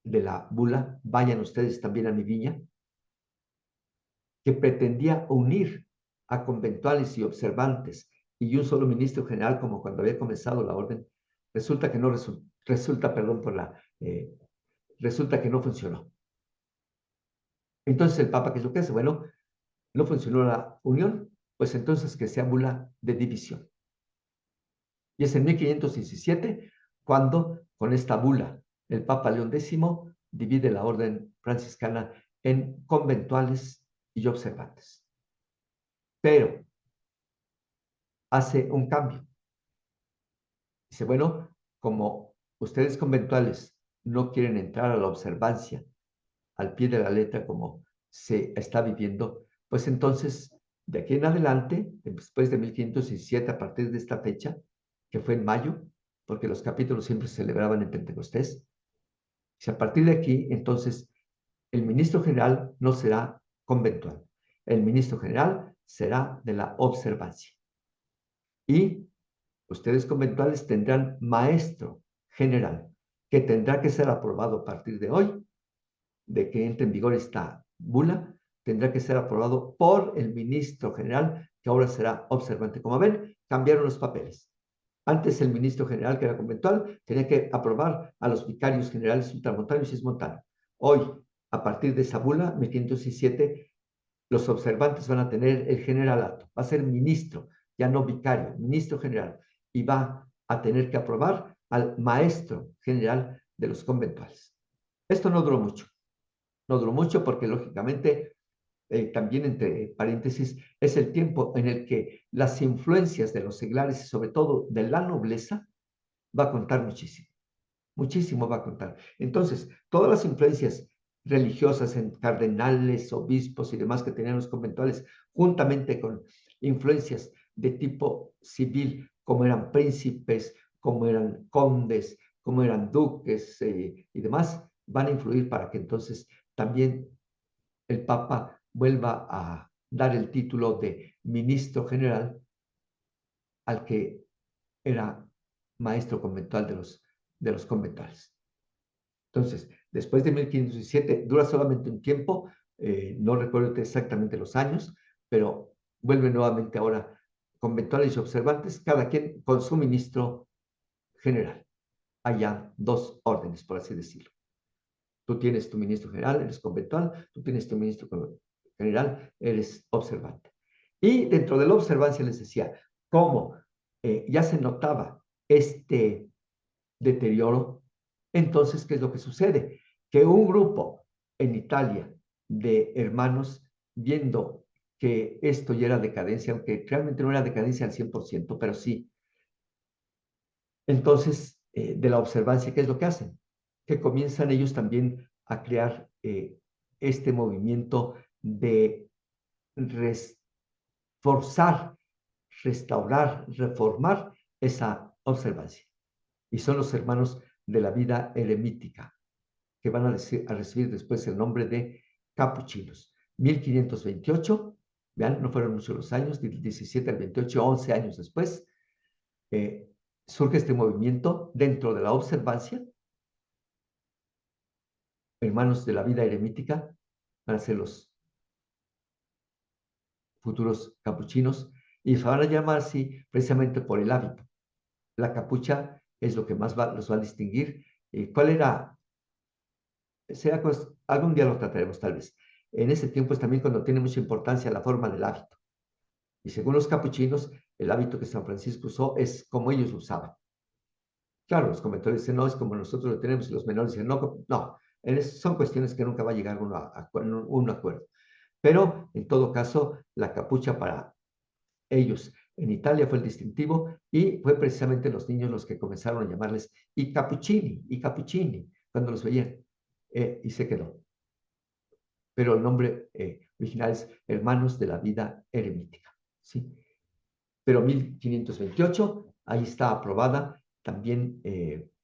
de la bula, vayan ustedes también a mi viña, que pretendía unir a conventuales y observantes y un solo ministro general, como cuando había comenzado la orden, resulta que no resulta que no funcionó. Entonces el Papa, ¿qué es lo que hace? Bueno, no funcionó la unión, pues entonces que sea bula de división. Y es en 1517 cuando, con esta bula, el Papa León X divide la orden franciscana en conventuales y observantes. Pero hace un cambio. Dice, bueno, como ustedes conventuales no quieren entrar a la observancia al pie de la letra como se está viviendo, pues entonces, de aquí en adelante, después de 1517, a partir de esta fecha, que fue en mayo, porque los capítulos siempre se celebraban en Pentecostés, si a partir de aquí, entonces, el ministro general no será conventual, el ministro general será de la observancia. Y ustedes conventuales tendrán maestro general, que tendrá que ser aprobado a partir de hoy, de que entre en vigor esta bula, tendrá que ser aprobado por el ministro general, que ahora será observante. Como ven, cambiaron los papeles. Antes el ministro general, que era conventual, tenía que aprobar a los vicarios generales ultramontanos y cismontanos. Hoy, a partir de esa bula, 1517, los observantes van a tener el generalato. Va a ser ministro, ya no vicario, ministro general. Y va a tener que aprobar al maestro general de los conventuales. Esto no duró mucho. No duró mucho porque, lógicamente, también entre paréntesis, es el tiempo en el que las influencias de los seglares y sobre todo de la nobleza va a contar muchísimo. Muchísimo va a contar. Entonces, todas las influencias religiosas en cardenales, obispos y demás que tenían los conventuales, juntamente con influencias de tipo civil, como eran príncipes, como eran condes, como eran duques y demás, van a influir para que entonces también el Papa vuelva a dar el título de ministro general al que era maestro conventual de los conventuales. Entonces, después de 1517, dura solamente un tiempo, no recuerdo exactamente los años, pero vuelve nuevamente ahora conventuales y observantes, cada quien con su ministro general. Hay ya dos órdenes, por así decirlo. Tú tienes tu ministro general, eres conventual, tú tienes tu ministro general, eres observante. Y dentro de la observancia les decía, cómo ya se notaba este deterioro, entonces, ¿qué es lo que sucede? Que un grupo en Italia de hermanos, viendo que esto ya era decadencia, aunque realmente no era decadencia al 100%, pero sí. Entonces, de la observancia, ¿qué es lo que hacen? Que comienzan ellos también a crear este movimiento de forzar, restaurar, reformar esa observancia. Y son los hermanos de la vida eremítica, que van a recibir después el nombre de capuchinos. 1528, vean, no fueron muchos los años, del 17 al 28, 11 años después, surge este movimiento dentro de la observancia. Hermanos de la vida eremítica van a ser los futuros capuchinos y se van a llamar así precisamente por el hábito. La capucha es lo que más los va a distinguir. ¿Cuál era? Algún día lo trataremos tal vez. En ese tiempo es también cuando tiene mucha importancia la forma del hábito. Y según los capuchinos, el hábito que San Francisco usó es como ellos lo usaban. Claro, los comentarios dicen, no, es como nosotros lo tenemos, y los menores dicen, no, no. Son cuestiones que nunca va a llegar uno a un acuerdo. Pero, en todo caso, la capucha para ellos en Italia fue el distintivo y fue precisamente los niños los que comenzaron a llamarles i cappuccini, cuando los veían. Y se quedó. Pero el nombre original es Hermanos de la Vida Eremítica, ¿sí? Pero 1528, ahí está aprobada también,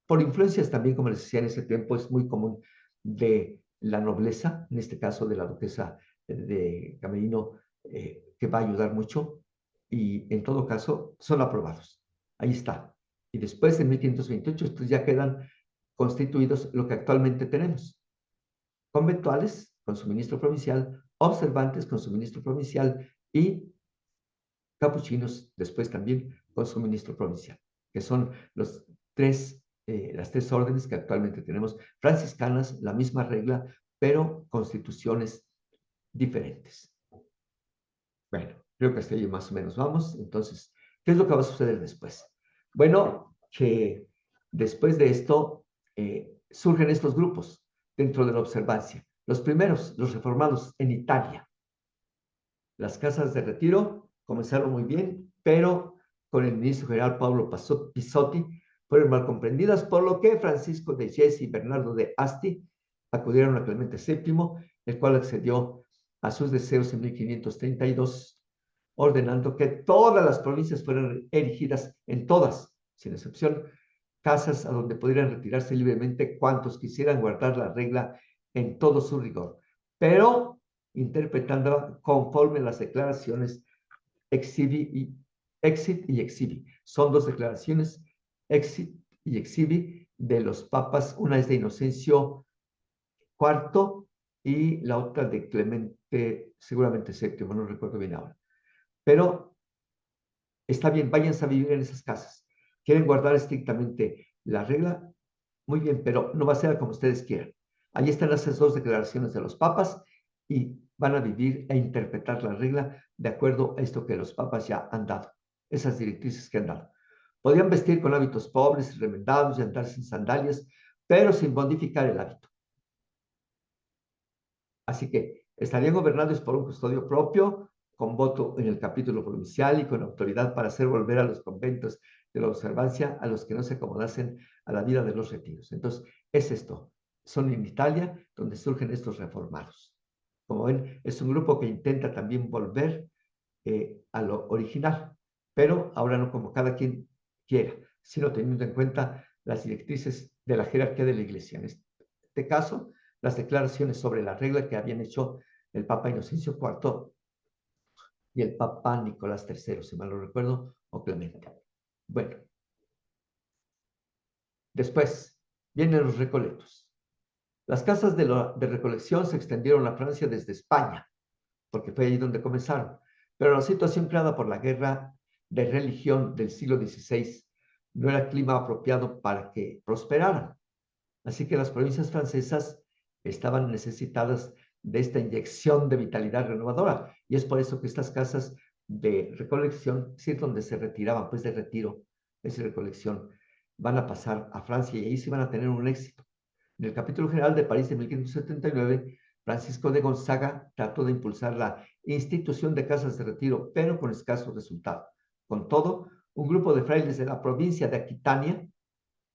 por influencias también, como les decía en ese tiempo, es muy común de la nobleza, en este caso de la duquesa de Camerino, que va a ayudar mucho, y en todo caso son aprobados. Ahí está. Y después de 1528, estos ya quedan constituidos lo que actualmente tenemos. Conventuales con su ministro provincial, observantes con su ministro provincial y capuchinos después también con su ministro provincial, que son las tres órdenes que actualmente tenemos. Franciscanas, la misma regla, pero constituciones diferentes. Bueno, creo que hasta ahí más o menos vamos. Entonces, ¿qué es lo que va a suceder después? Bueno, que después de esto surgen estos grupos dentro de la observancia. Los primeros, los reformados en Italia. Las casas de retiro comenzaron muy bien, pero con el ministro general Pablo Pisotti fueron mal comprendidas, por lo que Francisco de Jesi y Bernardo de Asti acudieron a Clemente VII, el cual accedió a sus deseos en 1532, ordenando que todas las provincias fueran erigidas en todas, sin excepción, casas a donde pudieran retirarse libremente cuantos quisieran guardar la regla en todo su rigor, pero interpretándola conforme a las declaraciones exit y exhibi. Son dos declaraciones, exit y exhibi, de los papas. Una es de Inocencio IV y la otra de Clemente, seguramente VII, no recuerdo bien ahora. Pero está bien, váyanse a vivir en esas casas. ¿Quieren guardar estrictamente la regla? Muy bien, pero no va a ser como ustedes quieran. Ahí están esas dos declaraciones de los papas y van a vivir e interpretar la regla de acuerdo a esto que los papas ya han dado, esas directrices que han dado. Podían vestir con hábitos pobres y remendados y andar sin sandalias, pero sin modificar el hábito. Así que estarían gobernados por un custodio propio, con voto en el capítulo provincial y con autoridad para hacer volver a los conventos de la observancia a los que no se acomodasen a la vida de los retiros. Entonces, es esto. Son en Italia donde surgen estos reformados. Como ven, es un grupo que intenta también volver a lo original, pero ahora no como cada quien quiera, sino teniendo en cuenta las directrices de la jerarquía de la Iglesia. En este caso, las declaraciones sobre la regla que habían hecho el Papa Inocencio IV y el Papa Nicolás III, si mal no recuerdo, o Clemente. Bueno, después vienen los recoletos. Las casas de recolección se extendieron a Francia desde España, porque fue ahí donde comenzaron. Pero la situación creada por la guerra de religión del siglo XVI no era el clima apropiado para que prosperaran. Así que las provincias francesas estaban necesitadas de esta inyección de vitalidad renovadora. Y es por eso que estas casas de recolección, sí, donde se retiraban, pues de retiro, esa recolección, van a pasar a Francia y ahí sí van a tener un éxito. En el capítulo general de París de 1579, Francisco de Gonzaga trató de impulsar la institución de casas de retiro, pero con escaso resultado. Con todo, un grupo de frailes de la provincia de Aquitania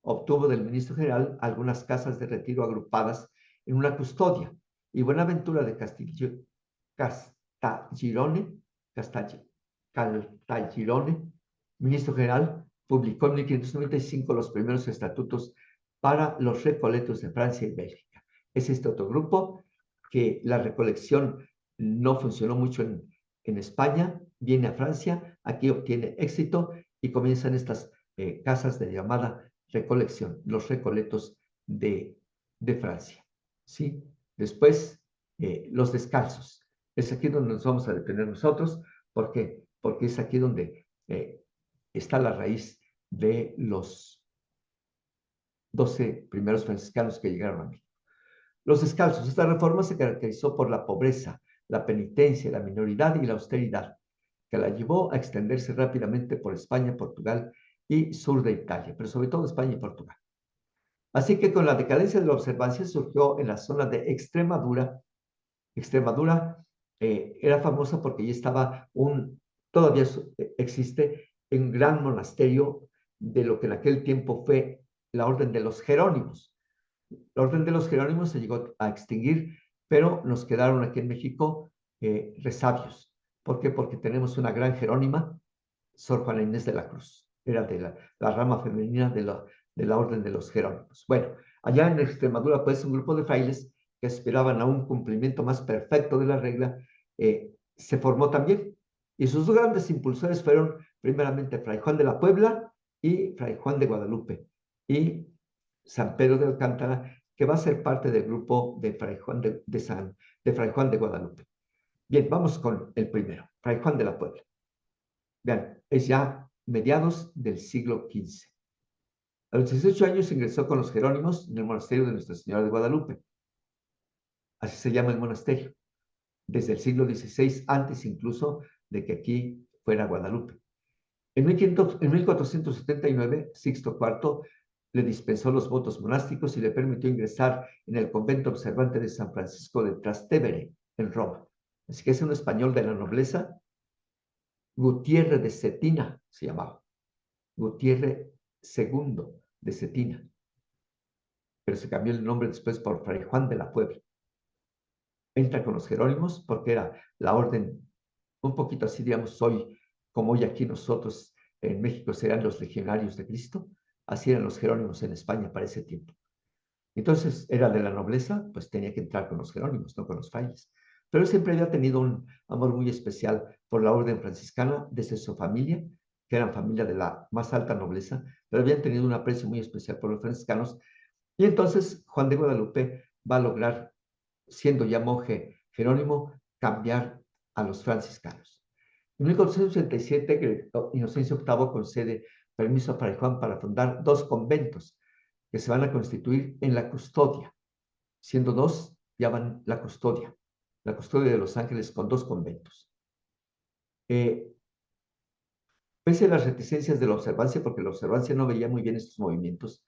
obtuvo del ministro general algunas casas de retiro agrupadas en una custodia, y Buenaventura de Castagirone, ministro general, publicó en 1595 los primeros estatutos para los recoletos de Francia y Bélgica. Es este otro grupo que la recolección no funcionó mucho en España, viene a Francia, aquí obtiene éxito y comienzan estas casas de llamada recolección, los recoletos de Francia. ¿Sí? Después, los descalzos. Es aquí donde nos vamos a detener nosotros. ¿Por qué? Porque es aquí donde está la raíz de los 12 primeros franciscanos que llegaron a México. Los descalzos. Esta reforma se caracterizó por la pobreza, la penitencia, la minoridad y la austeridad, que la llevó a extenderse rápidamente por España, Portugal y sur de Italia, pero sobre todo España y Portugal. Así que con la decadencia de la observancia surgió en la zona de Extremadura. Extremadura era famosa porque allí estaba todavía existe un gran monasterio de lo que en aquel tiempo fue la Orden de los Jerónimos. La Orden de los Jerónimos se llegó a extinguir, pero nos quedaron aquí en México resabios. ¿Por qué? Porque tenemos una gran jerónima, Sor Juana Inés de la Cruz. Era de la rama femenina de la Orden de los Jerónimos. Bueno, allá en Extremadura, pues, un grupo de frailes que aspiraban a un cumplimiento más perfecto de la regla, se formó también. Y sus grandes impulsores fueron, primeramente, Fray Juan de la Puebla y Fray Juan de Guadalupe. Y San Pedro de Alcántara, que va a ser parte del grupo de Fray Juan de Fray Juan de Guadalupe. Bien, vamos con el primero, Fray Juan de la Puebla. Vean, es ya mediados del siglo XV. A los 18 años ingresó con los jerónimos en el monasterio de Nuestra Señora de Guadalupe. Así se llama el monasterio, desde el siglo XVI, antes incluso de que aquí fuera Guadalupe. En 1479, Sixto IV le dispensó los votos monásticos y le permitió ingresar en el convento observante de San Francisco de Trastevere, en Roma. Así que es un español de la nobleza, Gutiérrez de Cetina se llamaba, Gutiérrez II de Cetina, pero se cambió el nombre después por Fray Juan de la Puebla. Entra con los jerónimos porque era la orden, un poquito así, digamos, hoy, como hoy aquí nosotros en México serán los legionarios de Cristo, así eran los jerónimos en España para ese tiempo. Entonces, era de la nobleza, pues tenía que entrar con los jerónimos, no con los frailes. Pero él siempre había tenido un amor muy especial por la orden franciscana desde su familia, que eran familia de la más alta nobleza, pero habían tenido un aprecio muy especial por los franciscanos. Y entonces Juan de Guadalupe va a lograr, siendo ya monje jerónimo, cambiar a los franciscanos. En 1487, Inocencio VIII concede permiso a Fray Juan para fundar 2 conventos que se van a constituir en la custodia. Siendo 2, llaman la custodia de Los Ángeles con 2 conventos. Pese a las reticencias de la observancia, porque la observancia no veía muy bien estos movimientos,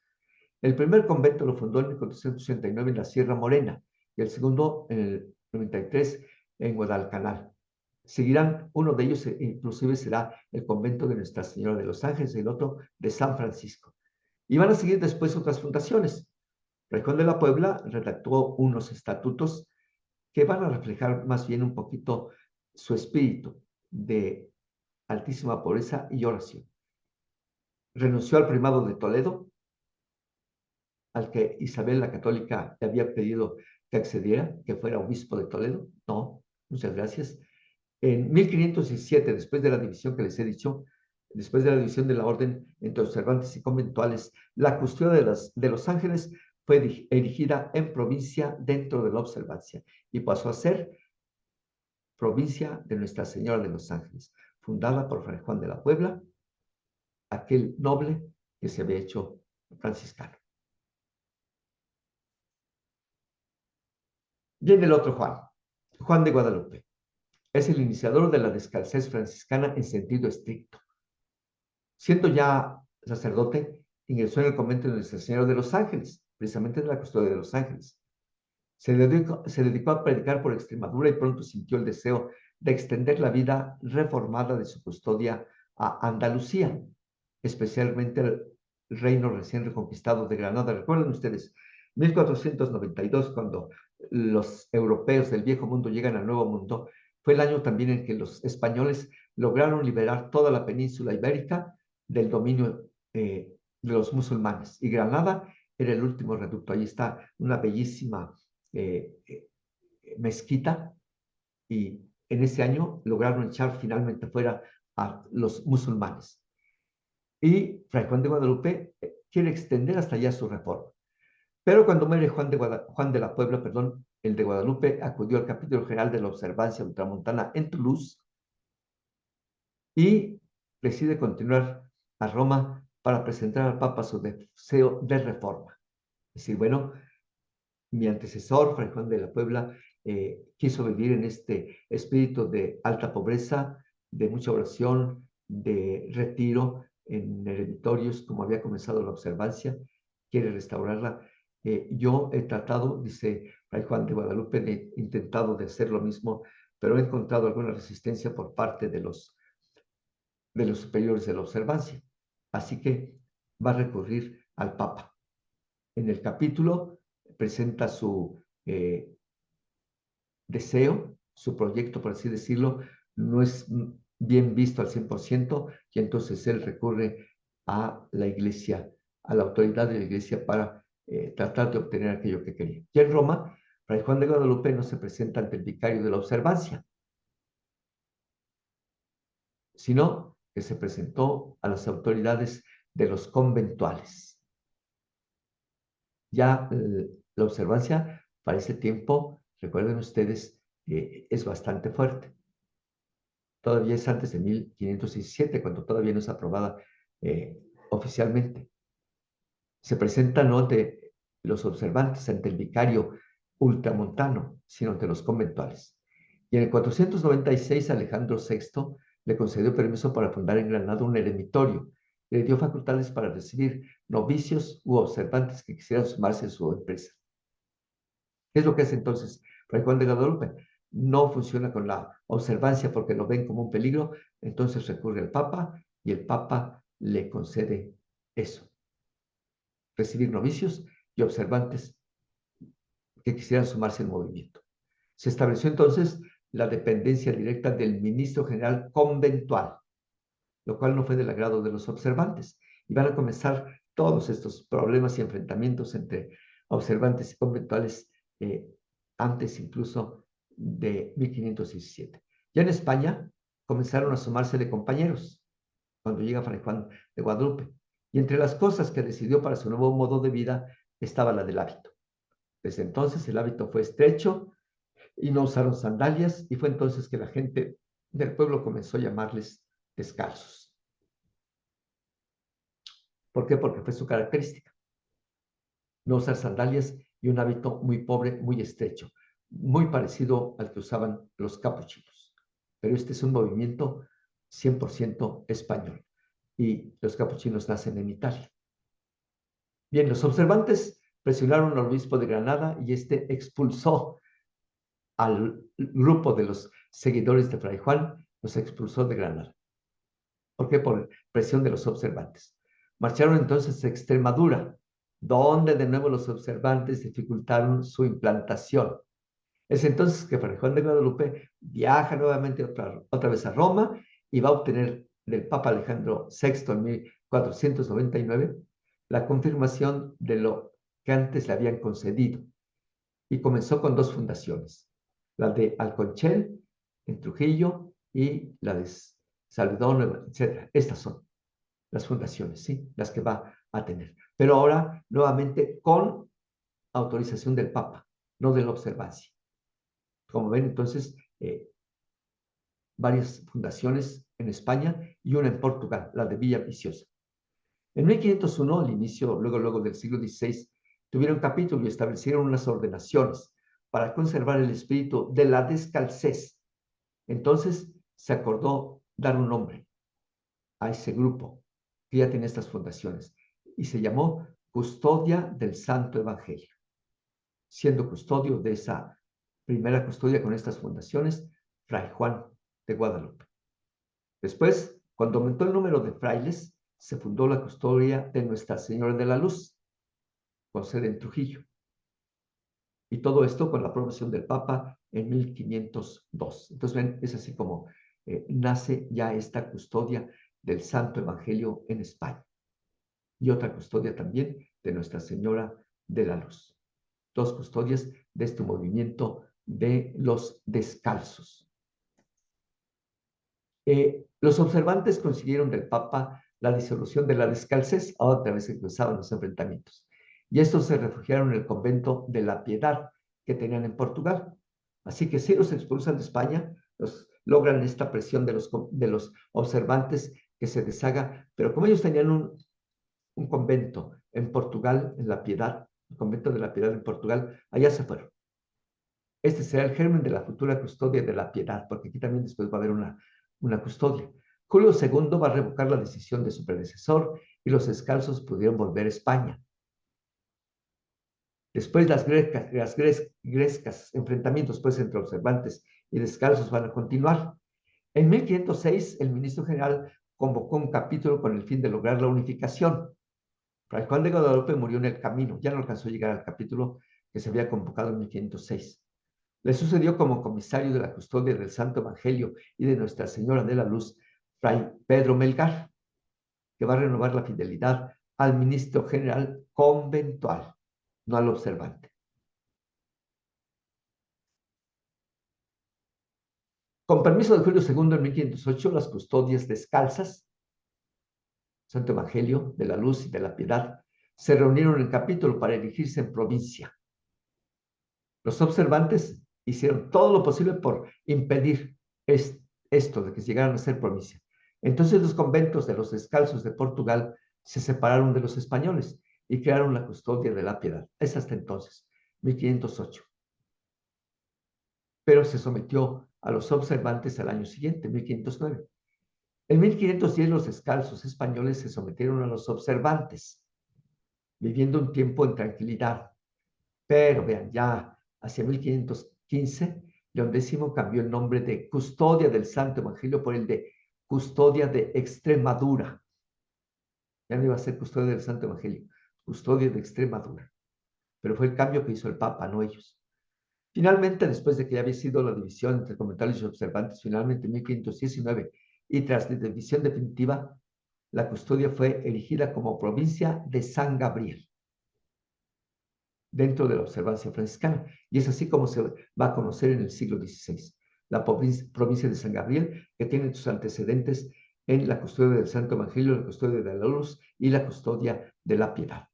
el primer convento lo fundó en 1489 en la Sierra Morena y el segundo en el 93 en Guadalcanal. Seguirán, uno de ellos inclusive será el convento de Nuestra Señora de los Ángeles y el otro de San Francisco. Y van a seguir después otras fundaciones. Fray Juan de la Puebla redactó unos estatutos que van a reflejar más bien un poquito su espíritu de altísima pobreza y oración. Renunció al primado de Toledo, al que Isabel la Católica le había pedido que accediera, que fuera obispo de Toledo. No, muchas gracias. En 1517, después de la división que les he dicho, después de la división de la orden entre observantes y conventuales, la custodia de Los Ángeles fue erigida en provincia dentro de la observancia y pasó a ser provincia de Nuestra Señora de los Ángeles, fundada por Fray Juan de la Puebla, aquel noble que se había hecho franciscano. Viene el otro Juan, Juan de Guadalupe. Es el iniciador de la descalcez franciscana en sentido estricto. Siendo ya sacerdote, ingresó en el convento de Nuestra Señora de los Ángeles, precisamente de la custodia de Los Ángeles. Se dedicó a predicar por Extremadura y pronto sintió el deseo de extender la vida reformada de su custodia a Andalucía, especialmente el reino recién reconquistado de Granada. Recuerden ustedes, 1492, cuando los europeos del viejo mundo llegan al nuevo mundo, fue el año también en que los españoles lograron liberar toda la península ibérica del dominio de los musulmanes. Y Granada era el último reducto. Ahí está una bellísima mezquita, y en ese año lograron echar finalmente fuera a los musulmanes. Y Fray Juan de Guadalupe quiere extender hasta allá su reforma. Pero cuando muere Juan de la Puebla, el de Guadalupe, acudió al capítulo general de la Observancia Ultramontana en Toulouse y decide continuar a Roma para presentar al Papa su deseo de reforma. Es decir, bueno, mi antecesor, Fray Juan de la Puebla, quiso vivir en este espíritu de alta pobreza, de mucha oración, de retiro en eremitorios, como había comenzado la observancia, quiere restaurarla. Yo he tratado, dice Fray Juan de Guadalupe, he intentado de hacer lo mismo, pero he encontrado alguna resistencia por parte de los superiores de la observancia. Así que va a recurrir al Papa. En el capítulo presenta su deseo, su proyecto, por así decirlo, no es bien visto al 100%, y entonces él recurre a la iglesia, a la autoridad de la iglesia para tratar de obtener aquello que quería. Y en Roma, Fray Juan de Guadalupe no se presenta ante el vicario de la observancia, sino que se presentó a las autoridades de los conventuales. Ya la observancia para ese tiempo, recuerden ustedes, es bastante fuerte. Todavía es antes de 1517, cuando todavía no es aprobada oficialmente. Se presenta no ante los observantes, ante el vicario ultramontano, sino ante los conventuales. Y en el 496 Alejandro VI le concedió permiso para fundar en Granada un eremitorio. Le dio facultades para recibir novicios u observantes que quisieran sumarse a su empresa. ¿Qué es lo que hace entonces Fray Juan de Guadalupe? No funciona con la observancia porque lo ven como un peligro, entonces recurre al Papa y el Papa le concede eso, recibir novicios y observantes que quisieran sumarse al movimiento. Se estableció entonces la dependencia directa del ministro general conventual, lo cual no fue del agrado de los observantes. Y van a comenzar todos estos problemas y enfrentamientos entre observantes y conventuales antes incluso de 1517. Ya en España comenzaron a sumarse de compañeros cuando llega Fray Juan de Guadalupe. Y entre las cosas que decidió para su nuevo modo de vida estaba la del hábito. Desde entonces el hábito fue estrecho y no usaron sandalias, y fue entonces que la gente del pueblo comenzó a llamarles descalzos. ¿Por qué? Porque fue su característica. No usar sandalias y un hábito muy pobre, muy estrecho, muy parecido al que usaban los capuchinos. Pero este es un movimiento 100% español y los capuchinos nacen en Italia. Bien, los observantes presionaron al obispo de Granada y este expulsó al grupo de los seguidores de Fray Juan, los expulsó de Granada. ¿Por qué? Por presión de los observantes. Marcharon entonces a Extremadura, donde de nuevo los observantes dificultaron su implantación. Es entonces que Fray Juan de Guadalupe viaja nuevamente otra vez a Roma y va a obtener del Papa Alejandro VI en 1499 la confirmación de lo que antes le habían concedido. Y comenzó con dos fundaciones, la de Alconchel, en Trujillo, y la de Saludón, etc. Estas son las fundaciones, ¿sí? Las que va a tener. Pero ahora, nuevamente, con autorización del Papa, no de la observancia. Como ven, entonces, varias fundaciones en España y una en Portugal, la de Villa Viciosa. En 1501, al inicio, luego del siglo XVI, tuvieron capítulo y establecieron unas ordenaciones para conservar el espíritu de la descalcez. Entonces se acordó dar un nombre a ese grupo que ya tiene estas fundaciones y se llamó Custodia del Santo Evangelio, siendo custodio de esa primera custodia con estas fundaciones Fray Juan de Guadalupe. Después, cuando aumentó el número de frailes, se fundó la custodia de Nuestra Señora de la Luz, con sede en Trujillo. Y todo esto con la aprobación del Papa en 1502. Entonces, ven, es así como nace ya esta custodia del Santo Evangelio en España. Y otra custodia también de Nuestra Señora de la Luz. Dos custodias de este movimiento de los descalzos. Los observantes consiguieron del Papa la disolución de la descalcez, otra vez empezaban los enfrentamientos. Y estos se refugiaron en el convento de la Piedad que tenían en Portugal. Así que sí los expulsan de España, logran esta presión de los observantes que se deshaga, pero como ellos tenían un convento en Portugal, en la Piedad, el convento de la Piedad en Portugal, allá se fueron. Este será el germen de la futura custodia de la Piedad, porque aquí también después va a haber una custodia. Julio II va a revocar la decisión de su predecesor y los descalzos pudieron volver a España. Después las grescas enfrentamientos pues, entre observantes y descalzos van a continuar. En 1506 el ministro general convocó un capítulo con el fin de lograr la unificación. Fray Juan de Guadalupe murió en el camino, ya no alcanzó a llegar al capítulo que se había convocado en 1506. Le sucedió como comisario de la custodia del Santo Evangelio y de Nuestra Señora de la Luz, Fray Pedro Melgar, que va a renovar la fidelidad al ministro general conventual, no al observante. Con permiso de Julio II, en 1508, las custodias descalzas, Santo Evangelio, de la Luz y de la Piedad, se reunieron en capítulo para erigirse en provincia. Los observantes hicieron todo lo posible por impedir esto de que llegaran a ser provincia. Entonces los conventos de los descalzos de Portugal se separaron de los españoles y crearon la Custodia de la Piedad. Es hasta entonces, 1508. Pero se sometió a los observantes al año siguiente, 1509. En 1510 los descalzos españoles se sometieron a los observantes, viviendo un tiempo en tranquilidad. Pero vean, ya hacia 1515, León X cambió el nombre de Custodia del Santo Evangelio por el de Custodia de Extremadura. Ya no iba a ser Custodia del Santo Evangelio, Custodia de Extremadura. Pero fue el cambio que hizo el Papa, no ellos. Finalmente, después de que ya había sido la división entre comentarios y observantes, finalmente en 1519, y tras la división definitiva, la custodia fue erigida como provincia de San Gabriel, dentro de la observancia franciscana. Y es así como se va a conocer en el siglo XVI, la provincia de San Gabriel, que tiene sus antecedentes en la custodia del Santo Evangelio, la custodia de la Luz y la custodia de la Piedad.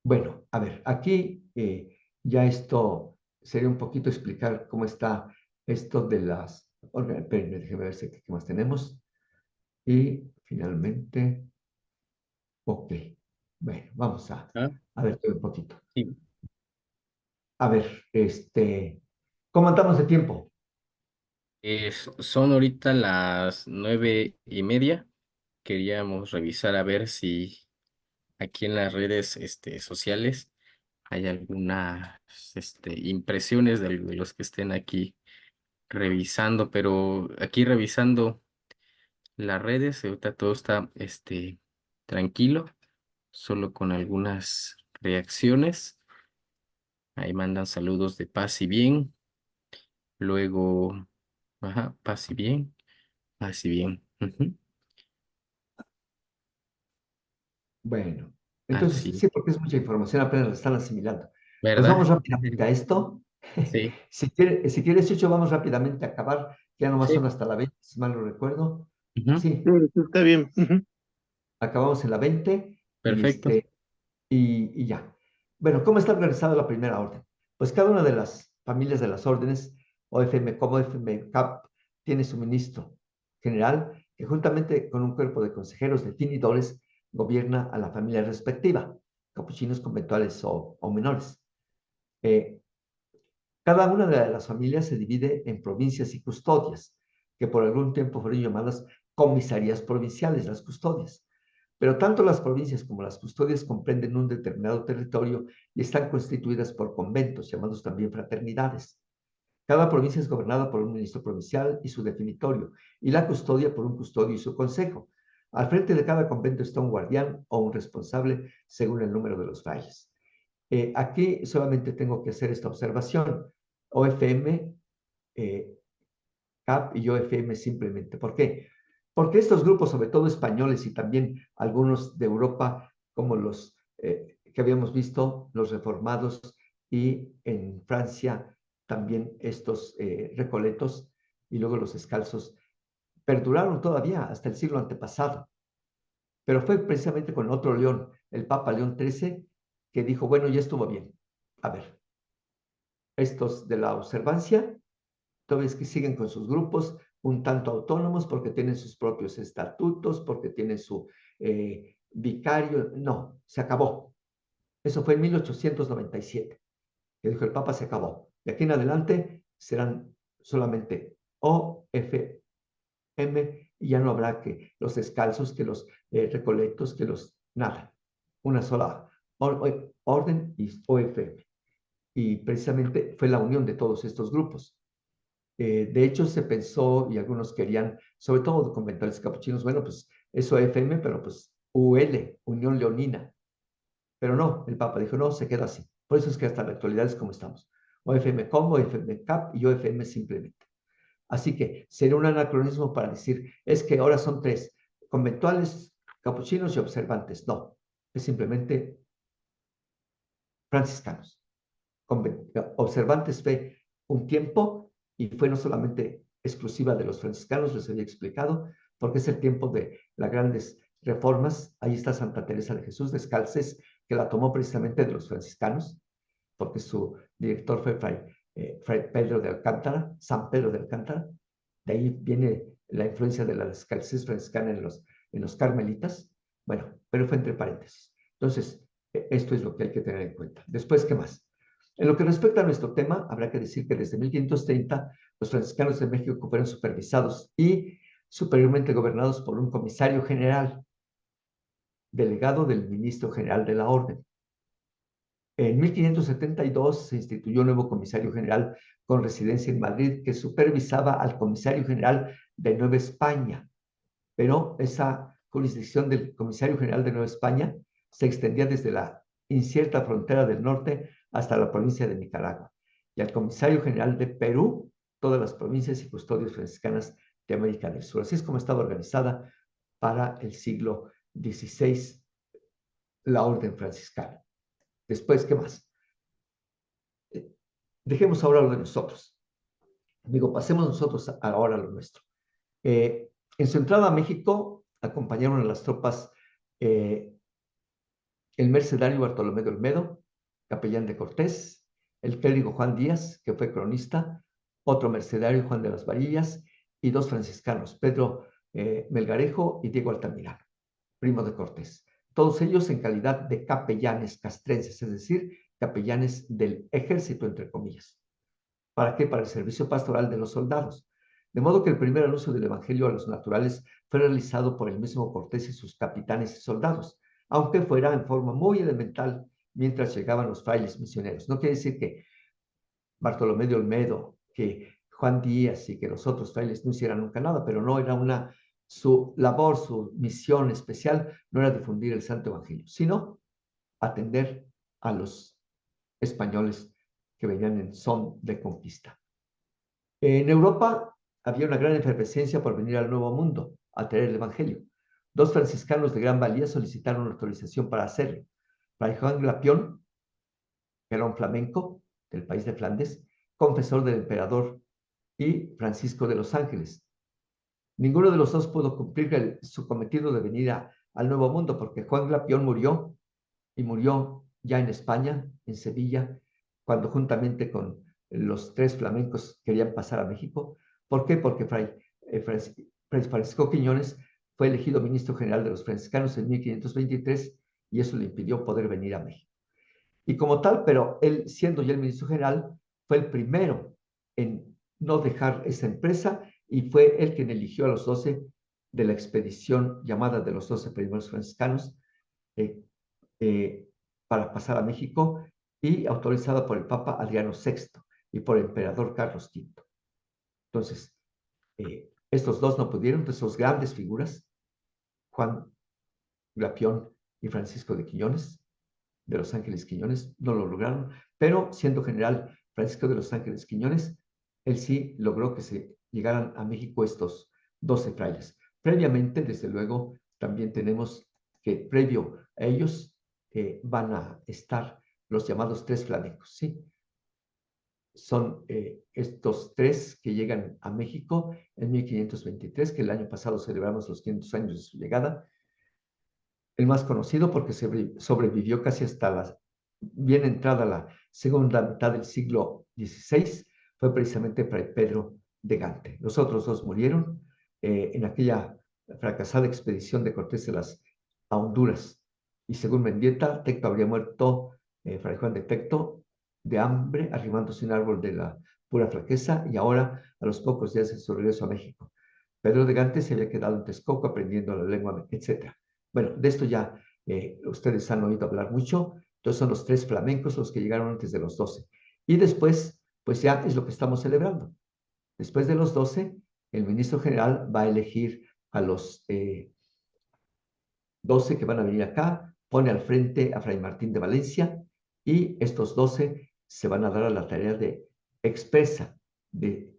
Bueno, a ver, aquí ya esto sería un poquito explicar cómo está esto de las... Espérenme, déjenme ver qué más tenemos. Y finalmente, ok. Bueno, vamos a ver todo un poquito. Sí. A ver, ¿cómo andamos de tiempo? Son ahorita las 9:30. Queríamos revisar a ver si aquí en las redes sociales hay algunas impresiones de los que estén aquí revisando, pero aquí revisando las redes, ahorita todo está tranquilo, solo con algunas reacciones. Ahí mandan saludos de paz y bien. Luego, ajá, paz y bien, paz y bien. Ujú. Bueno, entonces Así, sí, porque es mucha información, apenas la están asimilando. Pues ¿verdad? vamos rápidamente a esto. Sí, Si quieres, Chucho, vamos rápidamente a acabar. Ya nomás son sí. hasta la 20, si mal no recuerdo. Ujú. Sí, Sí, está bien. Ujú. acabamos en la 20 y, Perfecto. y ya. Bueno, ¿cómo está organizada la primera orden? Pues cada una de las familias de las órdenes, OFM como OFM CAP, tiene su ministro general que juntamente con un cuerpo de consejeros definidores gobierna a la familia respectiva, capuchinos, conventuales o menores. Cada una de las familias se divide en provincias y custodias, que por algún tiempo fueron llamadas comisarías provinciales, las custodias. Pero tanto las provincias como las custodias comprenden un determinado territorio y están constituidas por conventos, llamados también fraternidades. Cada provincia es gobernada por un ministro provincial y su definitorio, y la custodia por un custodio y su consejo. Al frente de cada convento está un guardián o un responsable según el número de los frailes. Aquí solamente tengo que hacer esta observación. OFM, CAP y OFM simplemente. ¿Por qué? Porque estos grupos, sobre todo españoles y también algunos de Europa, como los que habíamos visto, los reformados, y en Francia también estos recoletos y luego los descalzos, perduraron todavía hasta el siglo antepasado. Pero fue precisamente con otro León, el Papa León XIII, que dijo, bueno, ya estuvo bien. A ver, estos de la observancia, todavía es que siguen con sus grupos un tanto autónomos porque tienen sus propios estatutos, porque tienen su vicario. No, se acabó. Eso fue en 1897, que dijo el Papa, se acabó. De aquí en adelante serán solamente OFM y ya no habrá que los descalzos, que los recoletos, que los... Nada. Una sola orden y OFM. Y precisamente fue la unión de todos estos grupos. De hecho, se pensó, y algunos querían, sobre todo conventuales capuchinos, bueno, pues eso FM, pero pues UL, Unión Leonina. Pero no, el Papa dijo, no, se queda así. Por eso es que hasta la actualidad es como estamos. OFM como, OFM CAP y OFM simplemente. Así que sería un anacronismo para decir, es que ahora son tres, conventuales, capuchinos y observantes. No, es simplemente franciscanos. Observantes fue un tiempo y fue no solamente exclusiva de los franciscanos, les había explicado, porque es el tiempo de las grandes reformas. Ahí está Santa Teresa de Jesús Descalces, que la tomó precisamente de los franciscanos, porque su director fue Fray Pedro de Alcántara, San Pedro de Alcántara. De ahí viene la influencia de la descalcez franciscana en los carmelitas. Bueno, pero fue entre paréntesis. Entonces, esto es lo que hay que tener en cuenta. Después, ¿qué más? En lo que respecta a nuestro tema, habrá que decir que desde 1530 los franciscanos de México fueron supervisados y superiormente gobernados por un comisario general, delegado del ministro general de la orden. En 1572 se instituyó un nuevo comisario general con residencia en Madrid que supervisaba al comisario general de Nueva España, pero esa jurisdicción del comisario general de Nueva España se extendía desde la incierta frontera del norte hasta la provincia de Nicaragua, y al comisario general de Perú, todas las provincias y custodias franciscanas de América del Sur. Así es como estaba organizada para el siglo XVI la orden franciscana. Después, ¿qué más? Dejemos ahora lo de nosotros. Digo, pasemos nosotros ahora a lo nuestro. En su entrada a México, acompañaron a las tropas el mercenario Bartolomé de Olmedo, capellán de Cortés, el clérigo Juan Díaz, que fue cronista, otro mercenario, Juan de las Varillas, y dos franciscanos, Pedro Melgarejo y Diego Altamirano, primo de Cortés. Todos ellos en calidad de capellanes castrenses, es decir, capellanes del ejército, entre comillas. ¿Para qué? Para el servicio pastoral de los soldados. De modo que el primer anuncio del Evangelio a los naturales fue realizado por el mismo Cortés y sus capitanes y soldados, aunque fuera en forma muy elemental mientras llegaban los frailes misioneros. No quiere decir que Bartolomé de Olmedo, que Juan Díaz y que los otros frailes no hicieran nunca nada, pero no era su labor, su misión especial no era difundir el Santo Evangelio, sino atender a los españoles que venían en son de conquista. En Europa había una gran efervescencia por venir al Nuevo Mundo a traer el Evangelio. Dos franciscanos de gran valía solicitaron autorización para hacerlo. Fray Juan Glapión, que era un flamenco del país de Flandes, confesor del emperador, y Francisco de los Ángeles. Ninguno de los dos pudo cumplir su cometido de venir al Nuevo Mundo, porque Juan Glapión murió, y murió ya en España, en Sevilla, cuando juntamente con los tres flamencos querían pasar a México. ¿Por qué? Porque Fray Francisco Quiñones fue elegido ministro general de los franciscanos en 1523 y eso le impidió poder venir a México. Y como tal, pero él, siendo ya el ministro general, fue el primero en no dejar esa empresa y fue él quien eligió a los 12 de la expedición llamada de los 12 primeros franciscanos para pasar a México, y autorizada por el Papa Adriano VI y por el emperador Carlos V. Entonces, estos dos no pudieron, de sus grandes figuras, Juan Glapión y Francisco de Quiñones, de los Ángeles Quiñones, no lo lograron, pero siendo general Francisco de los Ángeles Quiñones, él sí logró que se llegaran a México estos 12 frailes. Previamente, desde luego, también tenemos que previo a ellos van a estar los llamados tres flamencos, ¿sí? Son estos tres que llegan a México en 1523, que el año pasado celebramos los 500 años de su llegada. El más conocido porque sobrevivió casi hasta bien entrada la segunda mitad del siglo XVI, fue precisamente Fray Pedro de Gante. Los otros dos murieron en aquella fracasada expedición de Cortés a Honduras. Y según Mendieta, Tecto habría muerto, Fray Juan de Tecto, de hambre, arrimándose un árbol de la pura flaqueza, y ahora, a los pocos días de su regreso a México. Pedro de Gante se había quedado en Texcoco aprendiendo la lengua, etc. Bueno, de esto ya ustedes han oído hablar mucho. Entonces son los tres flamencos los que llegaron antes de los 12. Y después, pues ya es lo que estamos celebrando. Después de los 12, el ministro general va a elegir a los 12 que van a venir acá, pone al frente a Fray Martín de Valencia, y estos 12 se van a dar a la tarea de expresa de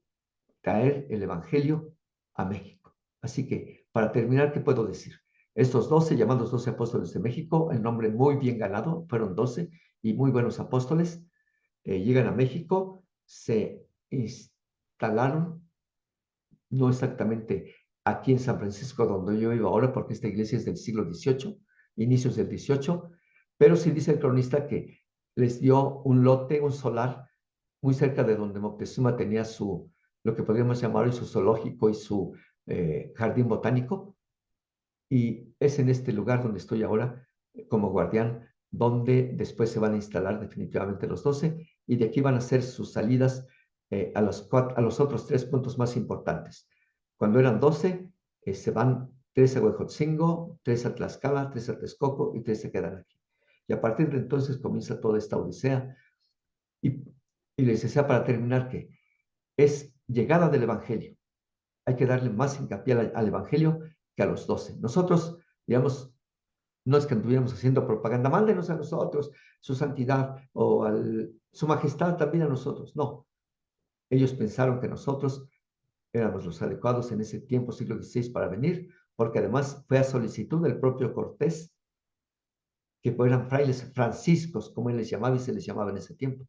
traer el Evangelio a México. Así que, para terminar, ¿qué puedo decir? Estos 12, llamados 12 apóstoles de México, el nombre muy bien ganado, fueron 12 y muy buenos apóstoles, llegan a México, se instalaron, no exactamente aquí en San Francisco, donde yo vivo ahora, porque esta iglesia es del siglo XVIII, inicios del XVIII, pero sí dice el cronista que les dio un lote, un solar, muy cerca de donde Moctezuma tenía su, lo que podríamos llamar hoy su zoológico y su jardín botánico, y es en este lugar donde estoy ahora como guardián, donde después se van a instalar definitivamente los 12 y de aquí van a hacer sus salidas a los otros 3 puntos más importantes. Cuando eran 12, se van 3 a Huejotzingo, 3 a Tlaxcala, 3 a Texcoco y 3 se quedan aquí. Y a partir de entonces comienza toda esta odisea. Y, y les decía para terminar que es llegada del Evangelio. Hay que darle más hincapié al Evangelio que a los 12. Nosotros, digamos, no es que estuviéramos haciendo propaganda, mándenos a nosotros, su santidad o su majestad también a nosotros. No, ellos pensaron que nosotros éramos los adecuados en ese tiempo, siglo XVI, para venir, porque además fue a solicitud del propio Cortés, que eran frailes franciscos, como él les llamaba y se les llamaba en ese tiempo.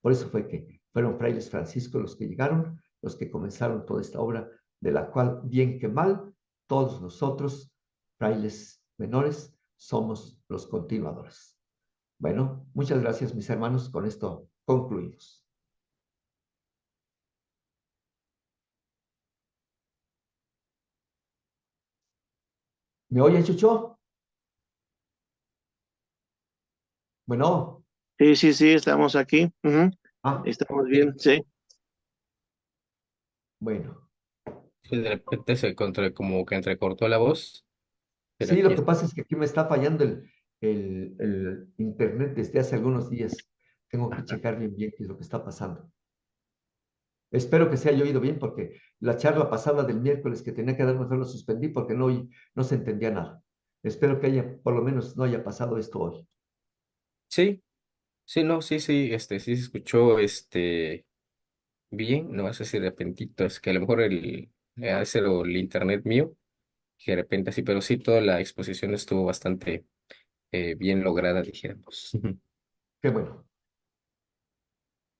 Por eso fue que fueron frailes franciscos los que llegaron, los que comenzaron toda esta obra, de la cual, bien que mal, todos nosotros, frailes menores, somos los continuadores. Bueno, muchas gracias, mis hermanos. Con esto concluimos. ¿Me oye, Chucho? Bueno, Sí, sí, sí, estamos aquí. Ujú. Estamos Sí, bien, sí. bueno. sí, de repente como que entrecortó la voz, pero Sí, lo aquí que está. pasa es que aquí me está fallando el internet desde hace algunos días. Tengo que Ajá. checar bien, bien qué es lo que está pasando. Espero que se haya oído bien porque la charla pasada del miércoles que tenía que dar mejor lo suspendí porque no se entendía nada. Espero que por lo menos no haya pasado esto hoy. Sí, sí, no, sí, sí, sí se escuchó, bien, no sé si de repentito, es que a lo mejor ha de ser el internet mío, que de repente así, pero sí, toda la exposición estuvo bastante bien lograda, dijéramos. Qué bueno.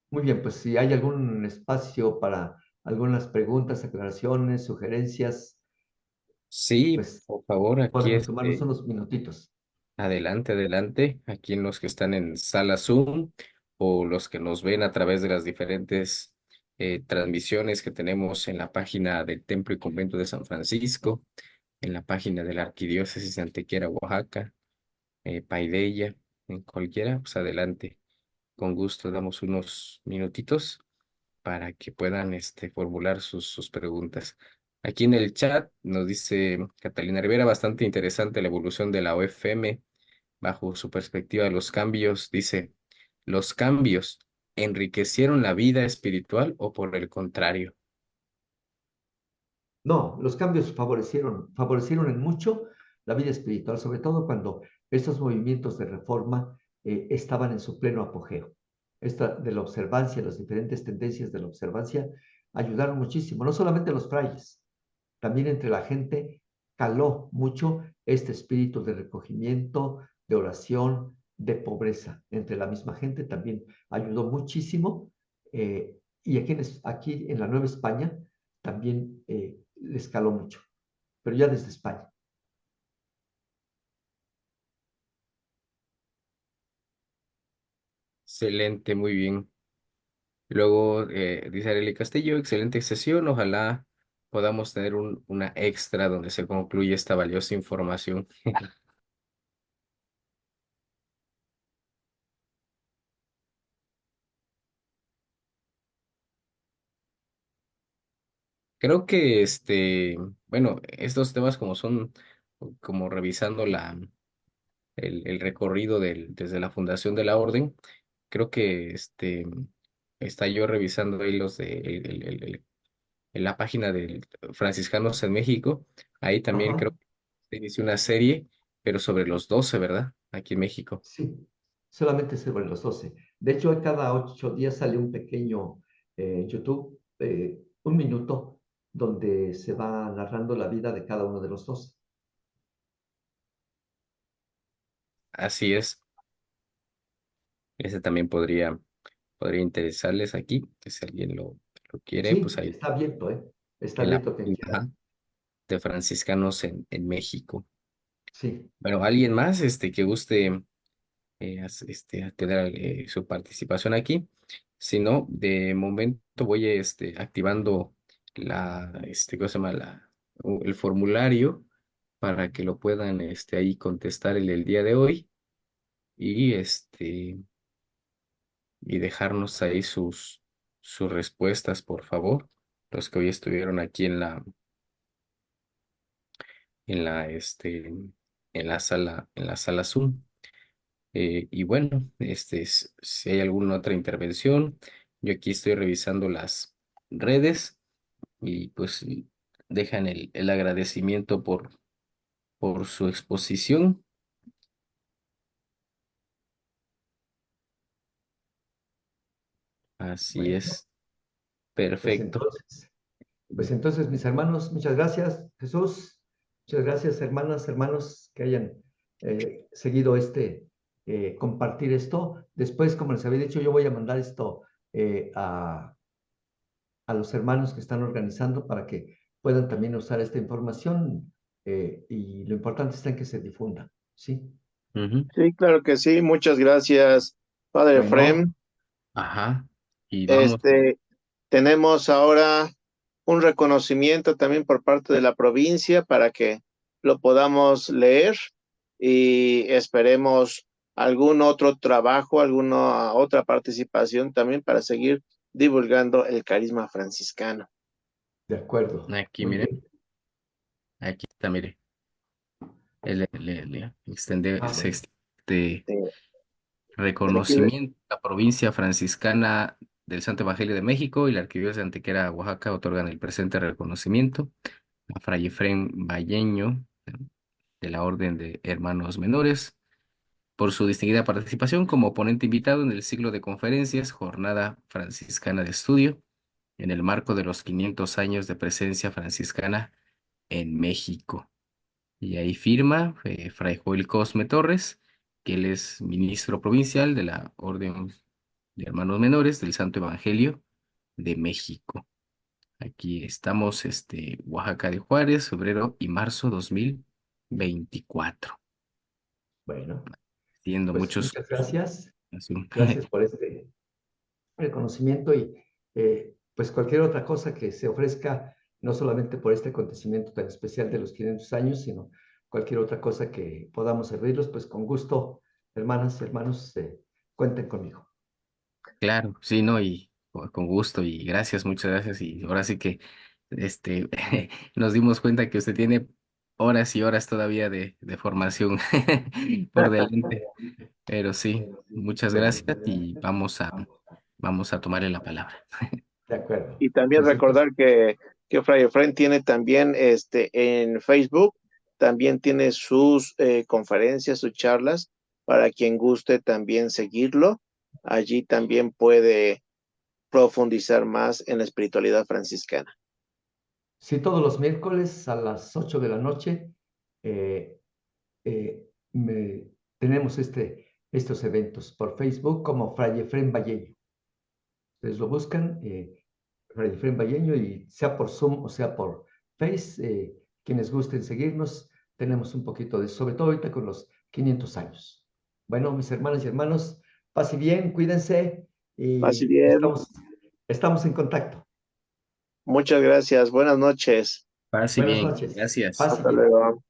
Muy bien, pues si hay algún espacio para algunas preguntas, aclaraciones, sugerencias, Sí, pues por favor, aquí podemos tomarnos unos minutitos. adelante, adelante, aquí en los que están en sala Zoom o los que nos ven a través de las diferentes transmisiones que tenemos en la página del Templo y Convento de San Francisco, en la página de la Arquidiócesis de Antequera, Oaxaca, Paideia, en cualquiera, pues adelante. Con gusto damos unos minutitos para que puedan formular sus preguntas. Aquí en el chat nos dice Catalina Rivera, bastante interesante la evolución de la OFM bajo su perspectiva de los cambios. Dice, ¿los cambios enriquecieron la vida espiritual o por el contrario? No, los cambios favorecieron en mucho la vida espiritual, sobre todo cuando estos movimientos de reforma estaban en su pleno apogeo. Esta de la observancia, las diferentes tendencias de la observancia ayudaron muchísimo, no solamente a los frailes, también entre la gente caló mucho este espíritu de recogimiento, de oración, de pobreza. Entre la misma gente también ayudó muchísimo. Y aquí en la Nueva España también les caló mucho, pero ya desde España. Excelente, muy bien. Luego dice Arely Castillo, excelente sesión. Ojalá podamos tener una extra donde se concluye esta valiosa información. Creo que bueno, estos temas como son como revisando el recorrido desde la fundación de la orden, creo que está yo revisando ahí los de en la página de Franciscanos en México. Ahí también creo Ajá, que se inició una serie, pero sobre los 12, ¿verdad? Aquí en México. sí, solamente sobre los 12. De hecho, cada 8 días sale un pequeño YouTube, un minuto, donde se va narrando la vida de cada uno de los 12. Así es. Ese también podría interesarles aquí, que si alguien lo lo quiere, Sí, pues ahí está abierto, ¿eh? Está en la abierto a quien página, quiera. ajá, de franciscanos en México. Sí. Bueno, alguien más que guste a tener su participación aquí. Si no, de momento voy activando ¿cómo se llama? El formulario para que lo puedan ahí contestar el día de hoy y y dejarnos ahí sus respuestas, por favor. Los que hoy estuvieron aquí en la, este, en la sala Zoom. Y bueno, si hay alguna otra intervención, yo aquí estoy revisando las redes y pues dejan el agradecimiento por su exposición. Así Bueno, es, pues perfecto. entonces, pues entonces, mis hermanos, muchas gracias, Jesús. Muchas gracias, hermanas, hermanos, que hayan seguido compartir esto. Después, como les había dicho, yo voy a mandar esto eh, a, a los hermanos que están organizando para que puedan también usar esta información y lo importante está en que se difunda, ¿sí? Ujú. Sí, claro que sí. Muchas gracias, Padre Bueno, Efrem. Ajá. Y vamos, Este, tenemos ahora un reconocimiento también por parte de la provincia para que lo podamos leer y esperemos algún otro trabajo, alguna otra participación también para seguir divulgando el carisma franciscano. de acuerdo, aquí, muy mire, bien. aquí está, mire. Ah, Se bueno, extiende Sí, aquí reconocimiento a la provincia franciscana del Santo Evangelio de México y la Arquidiócesis de Antequera, Oaxaca, otorgan el presente reconocimiento a Fray Efrén Valleño, de la Orden de Hermanos Menores, por su distinguida participación como ponente invitado en el ciclo de conferencias Jornada Franciscana de Estudio, en el marco de los 500 años de presencia franciscana en México. Y ahí firma Fray Joel Cosme Torres, que él es ministro provincial de la Orden de Hermanos Menores del Santo Evangelio de México. Aquí estamos, Oaxaca de Juárez, febrero y marzo 2024. bueno, Siendo pues muchos. muchas gracias. Gracias por este reconocimiento y pues cualquier otra cosa que se ofrezca, no solamente por este acontecimiento tan especial de los 500 años, sino cualquier otra cosa que podamos servirlos, pues con gusto, hermanas y hermanos, cuenten conmigo. Claro, sí, no, y con gusto y gracias, muchas gracias. Y ahora sí que este nos dimos cuenta que usted tiene horas y horas todavía de formación por delante. Pero sí, muchas Bueno, gracias y vamos a tomarle la palabra. de acuerdo. y también Pues entonces, recordar que Fray Efrén tiene también en Facebook, también tiene sus conferencias, sus charlas, para quien guste también seguirlo. Allí también puede profundizar más en la espiritualidad franciscana. sí, todos los miércoles a las 8 de la noche eh, tenemos estos eventos por Facebook como Fray Efrén Vallejo. Ustedes lo buscan, Fray Efrén Vallejo, y sea por Zoom o sea por Face, quienes gusten seguirnos, tenemos un poquito de, sobre todo ahorita con los 500 años. Bueno, mis hermanas y hermanos, paz y bien, cuídense Así y bien, estamos en contacto. muchas gracias. Buenas noches. Paz y Buenas bien, noches. gracias. Paz y Hasta bien. luego.